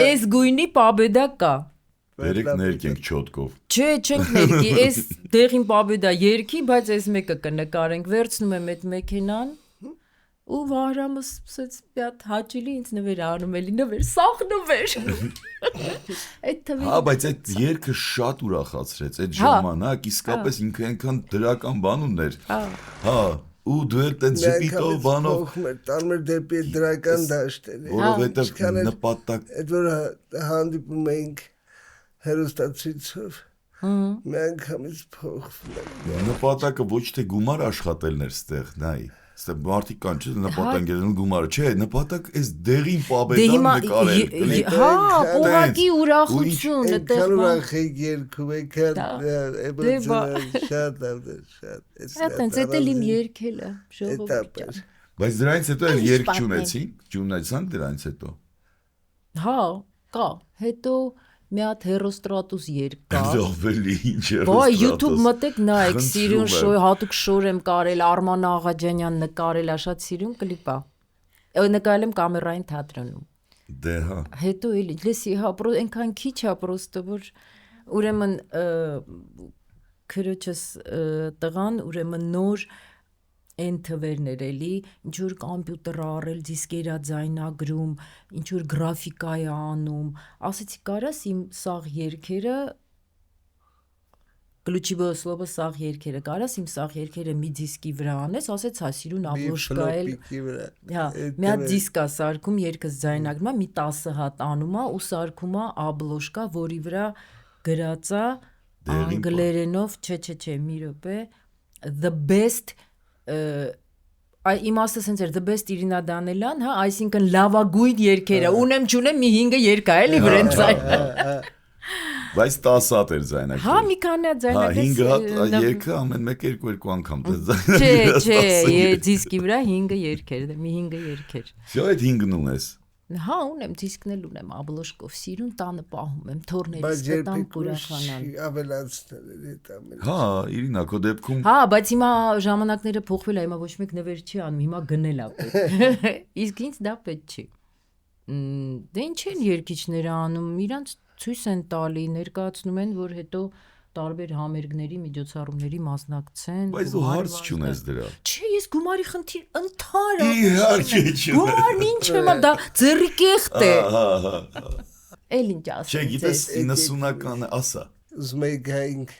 Այս գույնի պաբեդա կա։ Երեք ներկենք չոտկով։ Չէ, չենք ներկի, այս դեղին պաբեդա երկի, բայց այս մեկը կնկարենք, վերցնում եմ այդ մեքենան ու Վահրամը սկսեց մի հատ հաճելի ինձ նվեր անում էլի նվեր, սաղ նվեր։ Այդ թվի։ Հա, բայց այդ երգը շատ ուրախացրեց այդ ժամանակ, իսկապես ինքը այնքան դրական բան ուներ։ Հա, ու դու էլ տենց ժպիտով բանով տանում էր դեպի դրական դաշտերը։ Որովհետև նպատակ այդ որ հանդիպում էինք հերոստացույցով։ Մի անգամից փոխվում է։ Նպատակը ոչ թե գումար աշխատելն էր ստեղ, նայ։ Ստե մարդիկ կան չէ նպատակ գերն գումարը չէ նպատակ այս դեղին պաբեդան նկարել հա ուղղակի ուրախություն այդքան ուրախ եք երկում եք շատ այդ էլ իմ երկելը ժողովուրդ բայց դրանից հետո էլ երկ չունեցանք դրանից հետո հա կա հետո մի հատ հերոստրատուս երկ կա Լավելի ինչ Բա YouTube մտեք նայեք Սիրուն շոյ հատուկ շոր եմ կարել Արման Աղաջանյան նկարել ա շատ սիրուն կլիպ ա նկարել եմ կամերային թատրոնում Դե հա Հետո էլի լսի հա այնքան քիչ ա պրոստը որ ուրեմն քրոջս տղան ուրեմն նոր Այն թվերներ էլի, ինչ-որ կամպյուտեր առել, դիսկերա ձայնագրում, ինչ-որ գրաֆիկա է անում, ասեցի կարաս իմ սաղ երկերը, Ключевое слово սաղ երկերը, կարաս իմ սաղ երկերը մի դիսկի վրա անես, ասեց հա սիրուն աբլոշկա էլ, հա, մի հատ դիսկ է սարքում, երկս ձայնագրում է, մի 10 հատ անում է ու սարքում է աբլոշկա, որի վրա գրած է անգլերենով, չէ, մի րոպե, the best իմաստը սենց էր the best Իրինա Դանելյան, հա, այսինքն լավագույն երգերը, ունեմ չունեմ մի 5 երգ է էլի վրեն ձայն։ Բայց 10 հատ էր ձայնագրել։ Հա, մի քանի հատ ձայնագրել։ Հա, 5 հատ երգը ամեն մեկը 2 անգամ ձայնագրել։ Չէ, դիսկի վրա 5 երգեր, մի 5 երգեր։ Շո այդ 5-ն ունես։ Հա, ունեմ, դիսկն էլ ունեմ, աբլոշկով, սիրուն տանը պահում եմ, թորներս կտամ կուրախանան։ Ավելացնել այդ ամեն։ Հա, Իրինա, քո դեպքում։ Հա, բայց հիմա ժամանակները փոխվել է, հիմա ոչ մեկ նվեր չի անում, հիմա գնել է պետք։ Իսկ ինձ դա պետք չի։ Դե ինչ են երգիչները անում, իրանց ցույց են տալի, ներկայացնում են, որ հետո տարբեր համերգների, միջոցառումների մասնակցեն։ Բայց դու հարց չունես դրա։ Չէ, ես գումարի խնդիր ընդհանրապես։ Իհարկե չունես։ Գումարն ինչ եմ, դա ձեռի կեղտ է։ Հա։ Էլ ինչ ասեմ։ Չէ, գիտես 90-ականը ասա։ Ուզում եի գայինք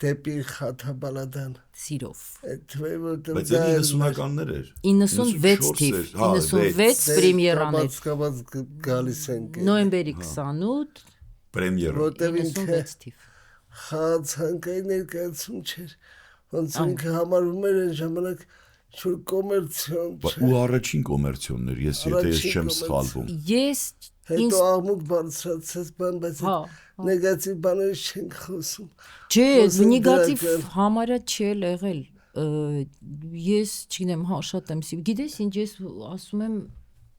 դեպի Խաթաբալադան։ Սիրով։ Բայց 90-ականներ էր։ 96 թիվ, 96 պրեմիերաներ։ Կապած գալիս ենք։ Նոյեմբերի 28 պրեմիերա։ Որտեղ ինքը 96 թիվ։ Խաղացանկային ներկայացում չէր։ Ոնց ինքը համարվում էր այն ժամանակ շուտ կոմերցիոն չէ։ Ու առաջին կոմերցիոններ, եթե ես չեմ սխալվում։ Ես հետո աղմուկ բարձրացած բան, բայց նեգատիվ բաներ չենք խոսում։ Չէ, նեգատիվ համարը չի եղել։ Ես չգիտեմ, հա շատ եմ սիրում։ Գիտես ինչ ես ասում եմ,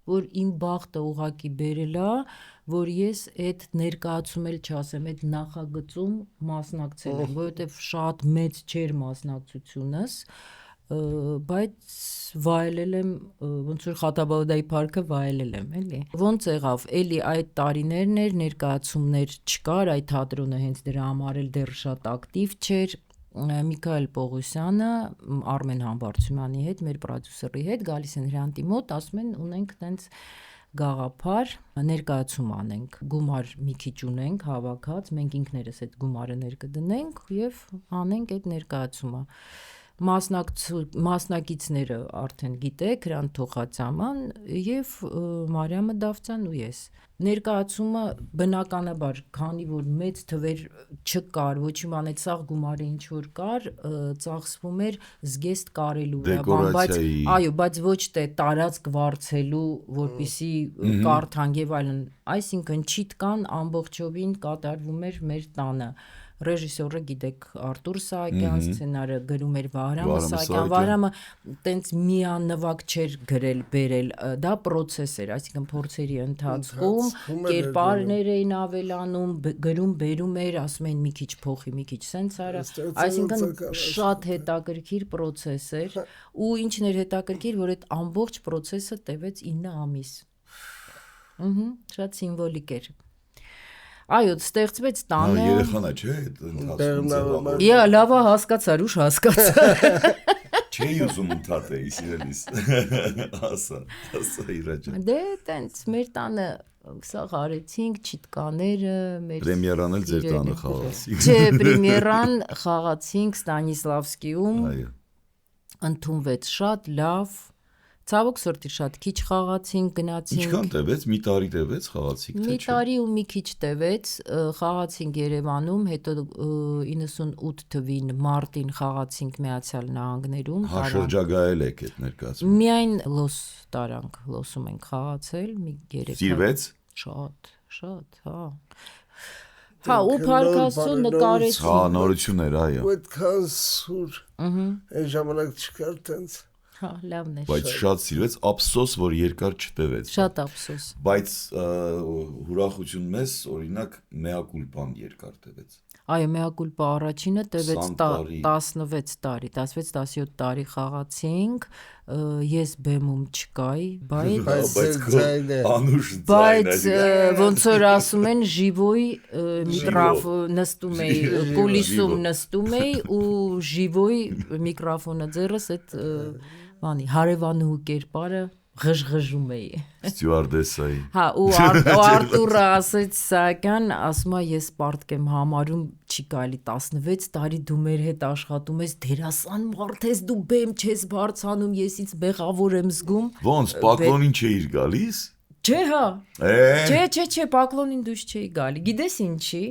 որ իմ բախտը ուղակի բերել է, որ ես այդ ներկայացում էլ չասեմ, այդ նախագծում մասնակցել եմ, որովհետև շատ մեծ չէր մասնակցությունս, բայց վայելել եմ ոնց որ Խաթաբադայի парքը վայելել եմ, էլի։ Ոնց եղավ, էլի այդ տարիներն էր, ներկայացումներ չկար, այդ թատրոնը հենց դրա համար էլ դեռ շատ ակտիվ չէր։ Միքայել Պողոսյանը Արմեն Համբարձումյանի հետ, մեր պրոդյուսերի հետ գալիս են Հրանտի մոտ, ասում են ունենք տենց գաղափար, ներկայացում անենք, գումար մի քիչ ունենք հավաքած, մենք ինքներս այդ գումարը ներկդնենք եւ անենք այդ ներկայացումը։ Մասնակիցները արդեն գիտեք, Հրանտ Թոխածաման եւ Մարիամը Դավթյան ու ես։ Ներկայացումը բնականաբար, քանի որ մեծ թվեր չկար, ոչ մի բան, այդ սաղ գումարը ինչ որ կար, ծախսվում էր զգեստ կարելու վրա, բայց այո, բայց ոչ թե տարածք վարձելու, որպիսի կարթան եւ այլն, այսինքն չիտկան ամբողջովին կատարվում էր մեր տանը։ Ռեժիսորը գիտեք Արտուր Սահակյան, սցենարը գրում էր Վահրամ Սահակյան, Վահրամը տենց միանվագ չէր գրել, բերել, դա process էր, այսինքն փորձերի ընթացքում կերպարներ էին ավելանում, գրում, բերում էր, ասում էին մի քիչ փոխի, մի քիչ սենց արա, այսինքն շատ հետաքրքիր process էր, ու ինչն էր հետաքրքիր, որ այդ ամբողջ process-ը տևեց 9 ամիս։ Շատ սիմվոլիկ էր։ Այո, ստեղծվեց տանը։ Երեխան է, չէ՞, ընթացքում։ Իա, լավա հասկացար, ուշ հասկացա։ Չէի ուզում ընդհատեի սիրելիս։ Ասա իրաջ։ Դե տենց մեր տանը սա արեցինք, չիտկաները, մեր պրեմիերան էլ ձեր տանը խաղացինք։ Չէ, պրեմիերան խաղացինք Ստանիսլավսկիում։ Այո։ Ընդունվեց շատ լավ։ Ցավոք սրտի շատ քիչ խաղացինք, գնացինք։ Ինչքան տևեց, մի տարի տևեց խաղացինք, թե չէ։ Մի տարի ու մի քիչ տևեց, խաղացինք Երևանում, հետո 98 թվին մարտին խաղացինք Միացյալ Նահանգներում։ Հա, շրջագայել եք այդ ներկայացումը։ Միայն Լոս տարանք, Լոսում ենք խաղացել, մի 3 Սիրվեց։ Շատ, հա։ Հա, ու Փարքասու նկարեցինք։ Հա, նորություններ, այո։ Այդքան սուր։ Այն ժամանակ չկար տենց։ Հա, լավն է։ Բայց շատ սիրվեց, ափսոս, որ երկար չտևեց։ Շատ ափսոս։ Բայց ուրախություն մեզ, օրինակ, Mea Culpa-ն երկար տևեց։ Այո, Mea Culpa առաջինը տևեց 16 տարի, 16-17 տարի խաղացինք, ես բեմում չկայի, բայց ոնց որ ասում են, ժիվոյ նստում էի, կուլիսում նստում էի ու ժիվոյ միկրոֆոնը ձեռս այդ բանի հարևանուհու կերպարը ղժղժում էի։ Ստյուարդեսայի։ Հա, ու Արտուրը ասեց Սահակյան, ասում է ես պարտք եմ համարում, չի կարելի 16 տարի դու մեր հետ աշխատում ես, դերասան մարդ ես, դու բեմ չես բարձանում, ես ինձ մեղավոր եմ զգում։ Ոնց, Պակլոնին չէիր գալիս։ Չէ, հա։ Չէ, Պակլոնին դուրս չէի գալի։ Գիտես ինչի։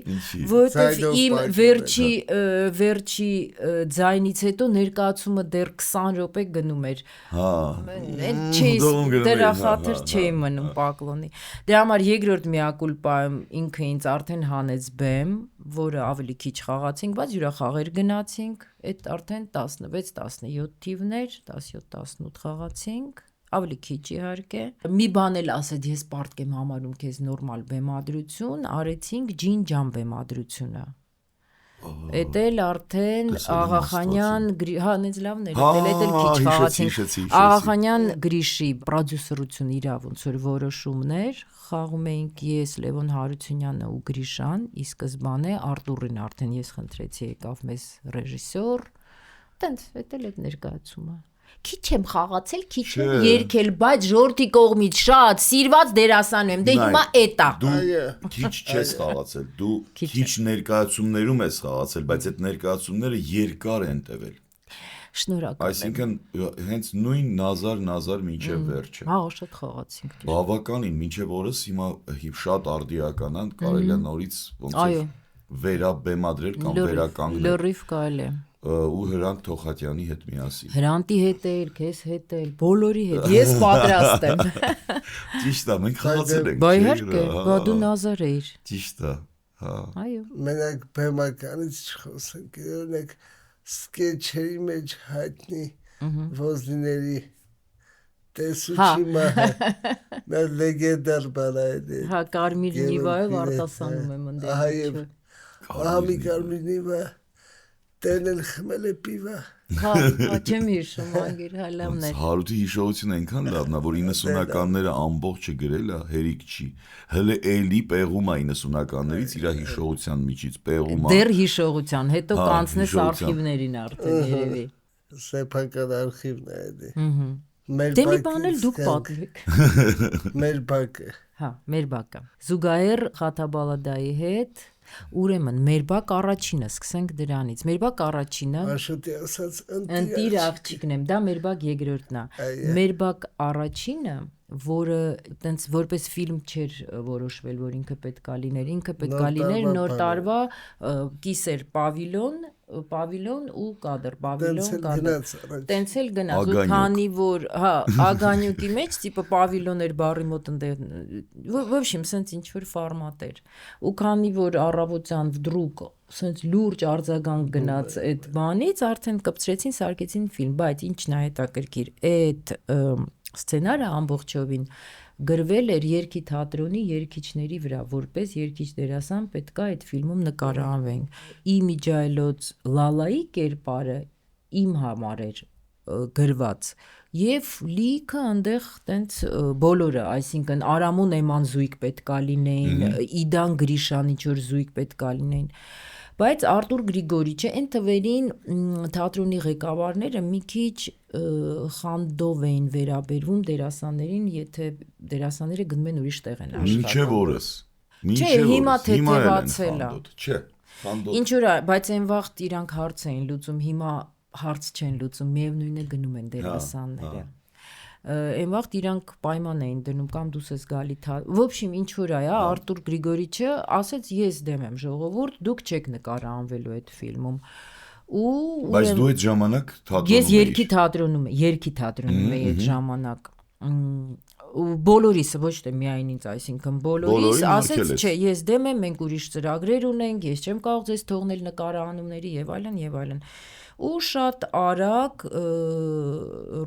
Որովհետև իմ վերջի ձայնից հետո ներկայացումը դեռ 20 րոպե գնում էր։ Հա։ Դրա խաթր չէի մնում Պակլոնի։ Դրա համար երկրորդ Mea Culpa-ում ինքը ինձ արդեն հանեց բեմ, որը ավելի քիչ խաղացինք, բայց յուրախաղեր գնացինք, այդ արդեն 16-17 թիվներ, 17-18 խաղացինք։ Ավելի քիչ իհարկե։ Մի բան էլ ասեց, ես պարտք եմ համարում քեզ նորմալ բեմադրություն, արեցինք Ջին-ջան բեմադրությունը։ Էդ էլ արդեն Աղախանյան, հա, նենց լավն էր, էդ էլ քիչ խաղացինք։ Աղախանյան Գրիշի պրոդյուսերություն իր ոնց որ որոշումներ, խաղում էինք ես, Լևոն Հարությունյանը ու Գրիշան, ի սկզբանե Արտուրին արդեն ես խնդրեցի, եկավ մեզ ռեժիսոր, տենց, էդ էլ այդ ներկայացումը։ Քիչ եմ խաղացել, քիչ եմ երգել, բայց ժողովրդի կողմից շատ սիրված դերասան եմ, դե հիմա էտա։ Դու քիչ չես խաղացել, դու քիչ ներկայացումներում ես խաղացել, բայց այդ ներկայացումները երկար են տևել։ Շնորհակալ եմ։ Այսինքն հենց նույն նազար մինչև վերջը։ Հա, շատ խաղացինք։ Բավականին մինչև օրս հիմա շատ արդիական է, կարելի է նորից ոնց որ վերաբեմադրել կամ վերականգնել։ Լրիվ կարելի է։ Ու Հրանտ Թոխատյանի հետ միասին։ Հրանտի հետ էլ, քեզ հետ էլ, բոլորի հետ։ Ես պատրաստ եմ։ Ճիշտ է, մենք խաղացել ենք։ Բա իհարկե, բա դու նազար էիր։ Ճիշտ է, հա։ Այո։ Մենակ բեմականից չխոսենք, օրինակ սկեչերի մեջ հայտնի ոզնիների տեսուչի մահը, նա լեգենդար բան է։ Հա, Կարմիր Նիվայով արտասանում եմ ընդդեմ։ Ահա մի Կարմիր Նիվա տենել խմել է պիվա։ Հա, չեմ հիշում, անգիր հալամն էր։ Հարութի հիշողությունը այնքան լավն է, որ 90-ականները ամբողջը գրել է, հերիք չի։ Հələ էլի պեղում է 90-ականներից իր հիշողության միջից, պեղում է։ Դեռ հիշողության, հետո կանցնես արխիվներին արդեն երևի։ Սեփական արխիվն է դա։ Դե մի բան էլ դուք պատմեք։ Մեր բակը։ Հա, մեր բակը։ Զուգահեռ Ղաթաբալադայի հետ, ուրեմն մեր բակ առաջինը, սկսենք դրանից։ Մեր բակ առաջինը Աշոտի ասած ընտիր աղջիկն եմ, դա մեր բակ երկրորդն է։ Մեր բակ առաջինը, որը տենց որպես ֆիլմ չէր որոշվել, որ ինքը պետքա լիներ նոր տարվա կիսեր պավիլոն ու կադր, տենց էլ գնաց, ու քանի որ, հա, ագանյուկի մեջ, տիպը պավիլոն էր բառի մոտ ընդեղ, в общем, սենց ինչ-որ ֆորմատ էր, ու քանի որ առավոտյան վդրուկ, սենց լուրջ արձագանք գնաց այդ բանից, արդեն կպցրեցին, սարքեցին ֆիլմ, բայց ինչն է հետաքրքիր, այդ սցենարը ամբողջովին գրվել էր Երգի թատրոնի երգիչների վրա, որպես երգիչ դերասան պետքա այդ ֆիլմում նկարահանվենք։ Իմիջայլոց Լալայի կերպարը իմ համար էր գրված եւ լիքը այնտեղ տենց բոլորը, այսինքն Արամուն Էման զույգ պետքա լինեին, Իդան Գրիշան ինչ որ զույգ պետքա լինեին։ Բայց Արտուր Գրիգորիչը այն թվերին թատրոնի ղեկավարները մի քիչ խանդով էին վերաբերվում դերասաններին, եթե դերասանները գնում են ուրիշ տեղ են աշխատում։ Մինչև օրս։ Չէ, հիմա թեթևացել է։ Չէ, խանդով։ Ինչ որ, բայց այն վաղ իրանք հարց էին լուծում, հիմա հարց չեն լուծում, միևնույն է գնում են դերասանները։ Այն վաղ իրանք պայման էին դնում կամ դուս ես գալի В общем, ինչ որ է, Արտուր Գրիգորիչը ասեց ես դեմ եմ ժողովուրդ, դուք չեք նկարահանվելու այդ ֆիլմում։ Բայց դու այդ ժամանակ թատրոնում ես երգի թատրոնում էի այդ ժամանակ։ Ու բոլորիսը, ոչ թե միայն ինձ, այսինքն բոլորիս ասեց, չէ, ես դեմ եմ, մենք ուրիշ ծրագրեր ունենք, ես չեմ կարող ձեզ թողնել նկարահանումների եւ այլն։ Ու շատ արագ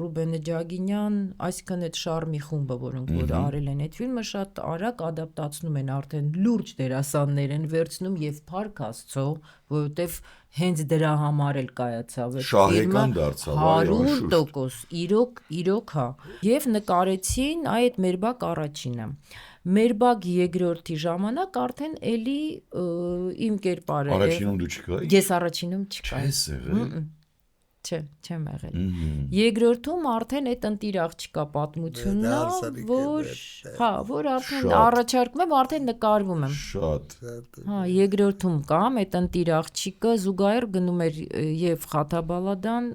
Ռուբեն Ջագինյան, այսինքն այդ Շարմի խումբը, որոնք որ արել են այդ ֆիլմը, շատ արագ ադապտացնում են, արդեն լուրջ դերասաններ են վերցնում եւ փառք Աստծո, որովհետեւ հենց դրա համար էլ կայացավ այդ ֆիլմը 100%, իրոք հա, եւ նկարեցին այդ մեր բակ առաջինը։ Մեր բակ երկրորդի ժամանակ արդեն էլի իմ կերպարը Առաջինում դու չկայի։ Ես առաջինում չկայի։ Չես եղել։ Չէ, չեմ եղել։ Երկրորդում արդեն այդ ընտիր աղջիկա պատմությունն է, որ արդեն առաջարկում եմ, արդեն նկարվում եմ։ Շատ։ Հա, երկրորդում կամ այդ ընտիր աղջիկը զուգահեռ գնում էր եւ Ղաթաբալադան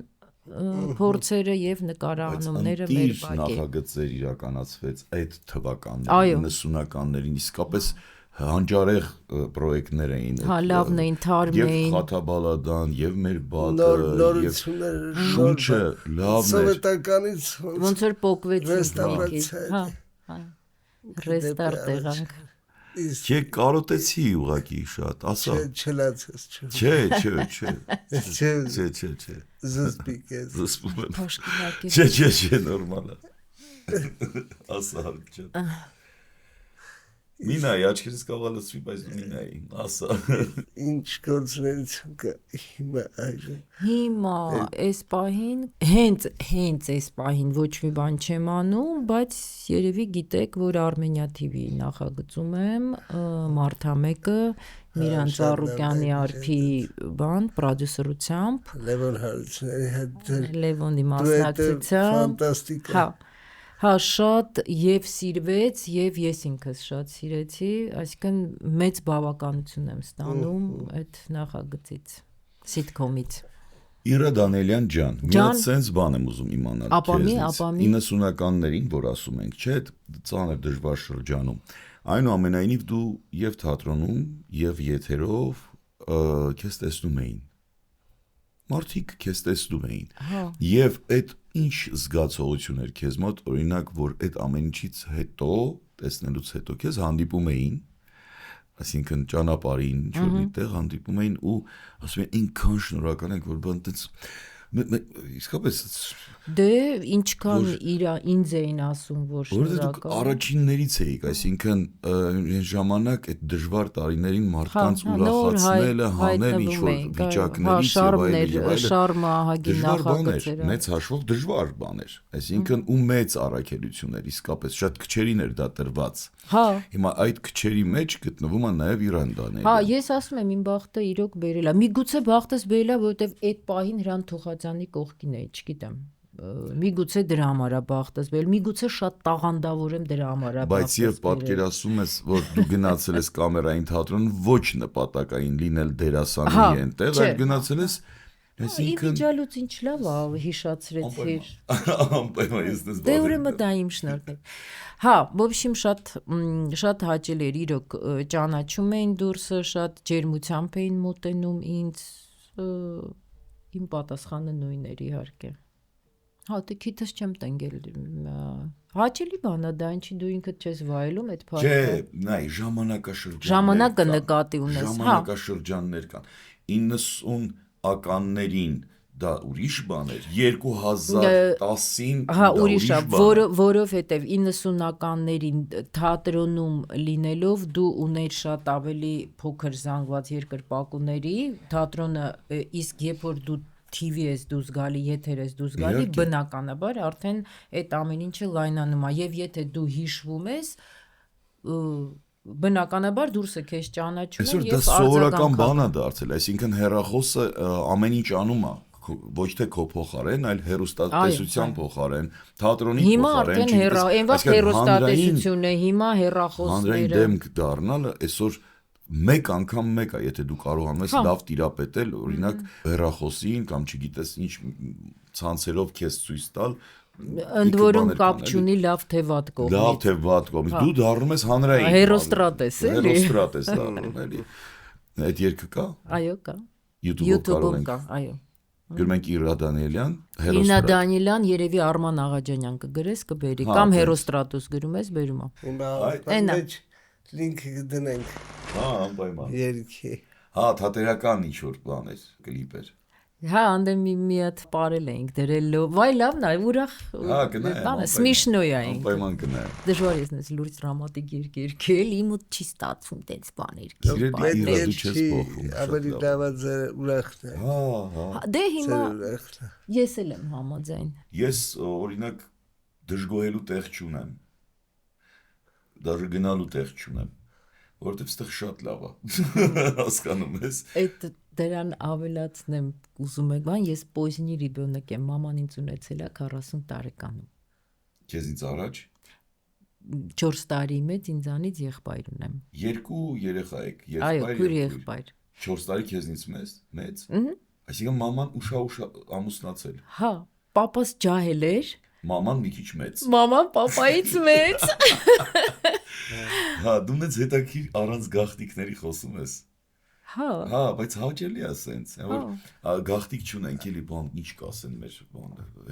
փորձերը եւ նկարահանումները մեր բակի։ Նախագծեր իրականացվեց այդ թվականներին 90-ականներին իսկապես հանճարեղ պրոյեկտներ էին։ Հա, լավն էին, թարմ էին։ Եվ Ղաթաբալադան, եւ մեր բակը, եւ շունչը լավն էր։ Սովետականից ոնց որ պոկվեցին։ ռեստավրացիա։ Հա, ռեստարտ եղանք։ Չէ, կարոտեցի ուղակի շատ, ասա։ Չլացես, Չէ։ Զսպիկ ես։ Զսպում եմ։ Փոշկինակի։ Չէ, նորմալ է։ Ասա հարկ։ Մինայի աչքերս կարող լսվի, բայց դու մինայի, ասա։ Ինչ գործունեություն կա հիմա այժմ։ Հիմա այս պահին, հենց այս պահին ոչ մի բան չեմ անում, բայց երևի գիտեք, որ Armenia TV նախագծում եմ Մարտամեկը Միրանց Արուկյանի արփի բան պրոդյուսերությամբ, Լևոն Հարությունյանի հետ Լևոնի մասնակցությամբ, ֆանտաստիկ է։ Հա, շատ եւ սիրվեց եւ ես ինքս շատ սիրեցի, այսինքն մեծ բավականություն եմ ստանում այդ նախագծից, սիթկոմից։ Իրա Դանելյան ջան, մի հատ sense բան եմ ուզում իմանալ քեզնից։ 90-ականներին, որ ասում ենք, չէ՞, ծանր դժվար շրջանում։ Այնուամենայնիվ դու եւ թատրոնում եւ եթերով քեզ տեսնում էին։ Մարդիկ քեզ տեսնում էին։ Եվ այդ ինչ զգացողություն էր քեզ մոտ, օրինակ, որ այդ ամեն ինչից հետո, տեսնելուց հետո քեզ հանդիպում էին, այսինքն ճանապարհին ինչ-որ միտեղ հանդիպում էին ու ասում են ինքան շնորհակալ ենք, որ բան այդպես Իսկապես Դե ինչքան ինձ էին ասում, որ շնորհակալ։ Առաջիններից էիք, այսինքն այն ժամանակ այդ դժվար տարիներին մարդկանց ուրախացնելը, հանել ինչ-որ վիճակներից եւ այլն, շարմը, ահագին նախագծերը։ Մեծ հաշվով դժվար բաներ, այսինքն ու մեծ առաքելություն էր, իսկապես շատ քչերին էր դա տրված։ Հիմա այդ քչերի մեջ գտնվում է նաեւ Իրան Դանիելը։ Ես ասում եմ իմ բախտը իրոք բերել է։ Միգուցե բախտս բերել է, որովհետեւ այդ պահին Հրան Թուխաձյանի կողքին էի, չգիտեմ։ Միգուցե դրա համար է բախտս բերել, միգուցե շատ տաղանդավոր եմ դրա համար է բախտս բերել։ Բայց եւ պատկերացում ես, որ դու գնացել ես կամերային թատրոն ոչ նպատակային լինել դերասանի այնտեղ, այլ գնացել ես այսինքն Իջալուց ինչ լավ է հիշացրեցիր։ Անպայման ես դες Դե ուրեմն դա իմ շնորհքն է։ В общем շատ հաճելի էր իրոք ճանաչում էին դուրսը, շատ ջերմությամբ էին մոտենում ինձ, իմ պատասխանը նույնն էր իհարկե։ Դե քիթս չեմ տնկել։ Հաճելի բան է դա, ինչի դու ինքդ չես վայելում այդ փաստը։ Չէ, նայ, ժամանակաշրջաններ։ Ժամանակը նկատի ունես, Ժամանակաշրջաններ կան։ 90 ականներին դա ուրիշ բան էր, 2010-ին դա ուրիշ է, որովհետև 90-ականներին թատրոնում լինելով դու ուներ շատ ավելի փոքր զանգված երկրպագուների, թատրոնը իսկ երբ որ դու TV ես դուրս գալի, եթեր ես դուրս գալի, բնականաբար արդեն այդ ամեն ինչը լայնանում է եւ եթե դու հիշվում ես բնականաբար դուրսը քեզ ճանաչում է եւ սովորական բան է դարձել, այսինքն հեռախոսը ամեն ինչ անում է, ոչ թե քո փոխարեն, այլ հեռուստատեսության փոխարեն, թատրոնի փոխարեն։ Հիմա արդեն այն վաղ հեռուստատեսությունն է, հիմա հեռախոսները։ Հանրային դեմք դառնալը այսօր մեկ անգամ մեկ է, եթե դու կարողանում ես լավ տիրապետել, օրինակ հեռախոսին կամ չգիտես ինչ ցանցերով քեզ ցույց տալ, ընդ որում կապ չունի լավ թե վատ կողմից։ Լավ թե վատ կողմից, դու դառնում ես հանրային։ Հեռուստատես էլի։ Հեռուստատես դառնում էլի։ Այդ երգը կա։ Այո, կա։ YouTube-ում կա, այո։ Գրում ենք Իրա Դանիելյան, Իրա Դանիելյան, երևի Արման Աղաջանյան կգրես, կբերի, կամ Հերոստրատոս գրում ես, բերում եմ։ Հիմա լինքը կդնենք։ Անպայման։ Երգի։ Թատերական ինչ-որ բան էր, կլիպ էր։ Անդե մի հատ ապարել էինք դրել, վայ լավն է, ուրախ։ Գնայ։ Սմիշնոյ էինք։ Անպայման գնայ։ Դժվար է ես լուրջ դրամատիկ երգ երգել, իմ ու չի ստացվում տենց բաներ։ Դու չես փոխում։ Ավելի լաված ուրախն է։ Դե հիմա ես էլ եմ համաձայն։ Ես օրինակ դժգոհելու տեղ չունեմ։ Դաժե գնալու տեղ չունեմ, որովհետև ստեղ շատ լավ է։ Հասկանում ես։ Այդ դրան ավելացնեմ, ուզում եք բան, ես պոզնի ռիբյոնակ եմ, մաման ինձ ունեցել է 40 տարեկանում։ Քեզ ինձ առաջ 4 տարի մեծ ինձանից եղբայր ունեմ։ 2 երեխա եք, եղբայր։ Այո, քույր եղբայր։ 4 տարի քեզնից մեծ։ Այսինքն մաման ուշա ամուսնացել։ Պապաս ջահել էր։ Մաման մի քիչ մեծ։ Մաման պապայից մեծ։ Դու մեծ հետաքրքիր առանց գաղտնիքների խոսում ես։ Բայց հաճելի է սենց, որ գաղտնիք չունենք, էլի բան ինչ կասեն մեր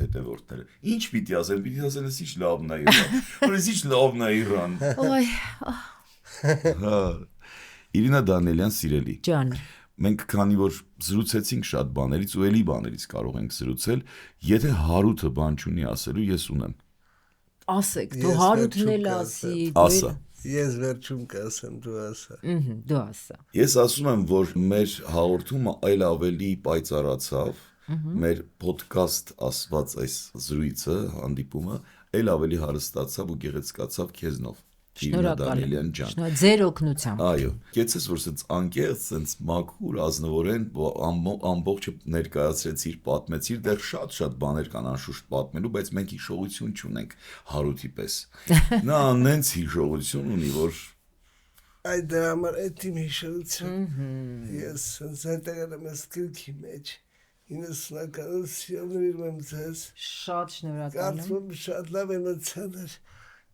հետևորդները։ Ինչ պիտի ասեն, ես ինչ լավն է Իրան։ Որ ես ինչ լավն է Իրան։ Իրինա Դանիելյան սիրելի։ Ջան։ Մենք քանի որ զրուցեցինք շատ բաներից ու էլի բաներից կարող ենք զրուցել, եթե Հարութը բան չունի ասելու, ես ունեմ։ Ասեք, դու Հարութն էլ ասի։ Ասա։ Ես վերջում կասեմ, դու ասա։ Դու ասա։ Ես ասում եմ, որ մեր հաղորդումը այլ ավելի պայծառացավ, մեր ոդքասթ ասված այս զրույցը, հանդիպումը այլ ավելի հարստացավ ու գեղեցկացավ քեզնով։ Շնորհակալ ջան։ Ձեր օգնությամբ։ Այո, կեցես որ սենց անկեղծ, սենց մաքուր ազնվորեն ամբողջը ներկայացրեցիր, պատմեցիր, դեռ շատ բաներ կան անշուշտ պատմելու, բայց մենք հիշողություն չունենք Հարութի պես։ Նա նենց հիշողություն ունի, որ այդ դրա համար այդ իմ հիշողություն։ Ես սենց հետագան եմ ես գրքի մեջ 90-ականից սիրում եմ ձեզ։ Շատ շնորհակալ եմ։ Կարծում եմ շատ լավ էմոցիաներ։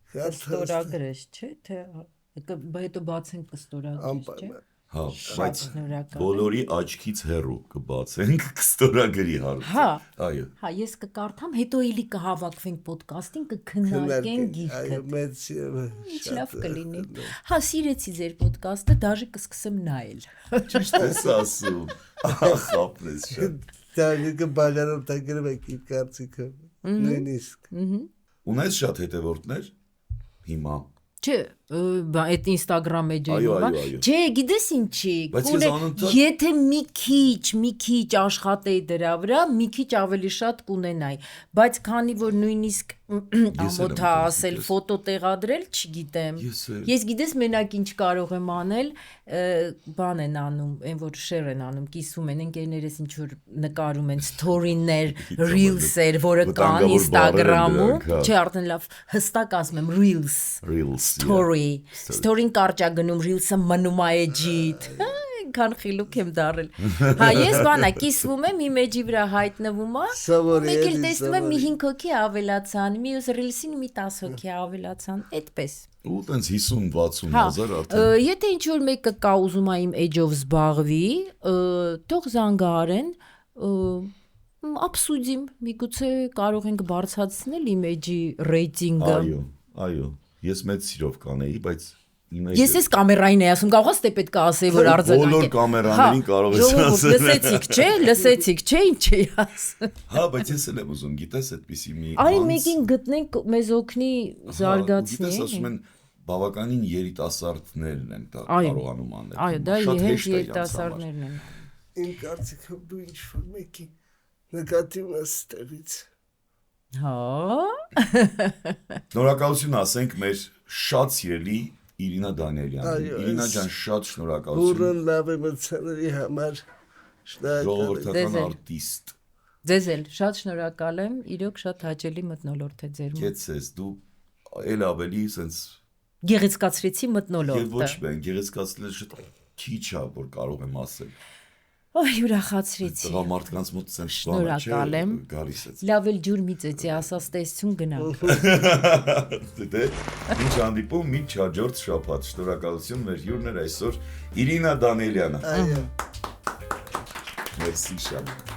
Կստորագրես, չէ՞, թե հետո բացենք կստորագրես, չէ՞։ Բայց բոլորի աչքից հեռու կբացենք կստորագրի Հարութ։ Այո։ Ես կկարդամ, հետո էլի կհավաքվենք ոդքասթին, կքննարկենք գիրքը։ Այո, մեծ ինչ լավ կլինի։ Սիրեցի ձեր ոդքասթը, դաժե կսկսեմ նայել։ Ճիշտ ես ասում։ Ախ, ապրես շատ։ Դարիքը բաժանով տակերում եք իր կարծիքը։ Նույնիսկ։ Ունես շատ հետևորդներ հիմա։ Չէ, այդ Instagram էջերով, Այո։ չէ, գիտես ինչի, Բայց ես անընդհատ- եթե մի քիչ աշխատեի դրա վրա, մի քիչ ավելի շատ կունենայի, բայց քանի որ նույնիսկ ամոթ է ասել, ֆոտո տեղադրել, չգիտեմ։ Ես գիտես մենակ ինչ կարող եմ անել, բան են անում, այն որ շեր են անում, կիսում են ընկերներս ինչ որ նկարում են story-ներ, reels-եր, որը կան վտանգավոր բառեր են Instagram-ում, դրանք, հա։ չէ, արդեն լավ, հստակ ասում եմ reels, story-ին կարճ է գնում, reels-ը մնում է էջիդ։ Քան խիլուկ եմ դարել։ Հա, ես բանա կիսվում եմ, իմ էջի վրա հայտնվում է, մեկ էլ տեսնում եմ մի 5 հոգի ավելացան, մյուս reels-ին մի 10 հոգի ավելացան, այդպես։ Ու տենց 50-60 Հա, հազար արդեն։ եթե ինչ որ մեկը կա ուզում է իմ էջով զբաղվի, թող զանգահարեն, ապսուդիմ, միգուցե կարող ենք բարձրացնել իմ էջի ռեյտինգը։ Այո, ես մեծ սիրով կանեի, բայց Ես ես կամերային էի ասում, կարող է պետք է ասեի, որ արձագանք է։ Բոլոր կամերաներին կարող ես ասել։ Լսեցիք, չէ, ինչ էի ասում։ Հա, բայց ես էլ եմ ուզում, գիտես, այդպիսի մի Արի մեկին գտնենք մեզ օգնի զարգացնի։ Գիտես, ասում են բավականին երիտասարդներն են դա Այո, կարողանում անել։ Այո, դա Շատ հենց հեշտ է իրանց համար։ երիտասարդներն են։ Իմ կարծիքով դու ինչ որ մեկի նկատի ունես ստեղից։ Հա։ Շնորհակալություն ասենք մեր շատ սիրելի Իրինա Դանիելյանին։ Այո, Իրինա ես- ջան, շատ շնորհակալություն։ Բուրըն լավ էմոցիաների համար շնորհակալ եմ։ Ժողովրդական Ձեզ էլ։ արտիստ։ Ձեզ էլ շատ շնորհակալ եմ, իրոք շատ հաճելի մթնոլորտ է ձեր մոտ։ Կեցես դու էլ ավելի sense Գեղեցկացրեցի եւ ոչ մթնոլորտը։ բան գեղեցկացնել շատ քիչ է որ կարող եմ ասել։ Ոյ, ուրախացրեցի։ Տղա մարդկանց մոտ sense Շնորհակալ եմ։ Գալիս է։ Լավ էլ ջուր մի ծեծի, ասած տեսություն գնանք։ Դե ինչ հանդիպում մի չաջորդ շաբաթ։ Շնորհակալություն մեր հյուրն էր այսօր Իրինա Դանիելյանը։ Այո։ Մերսի շատ։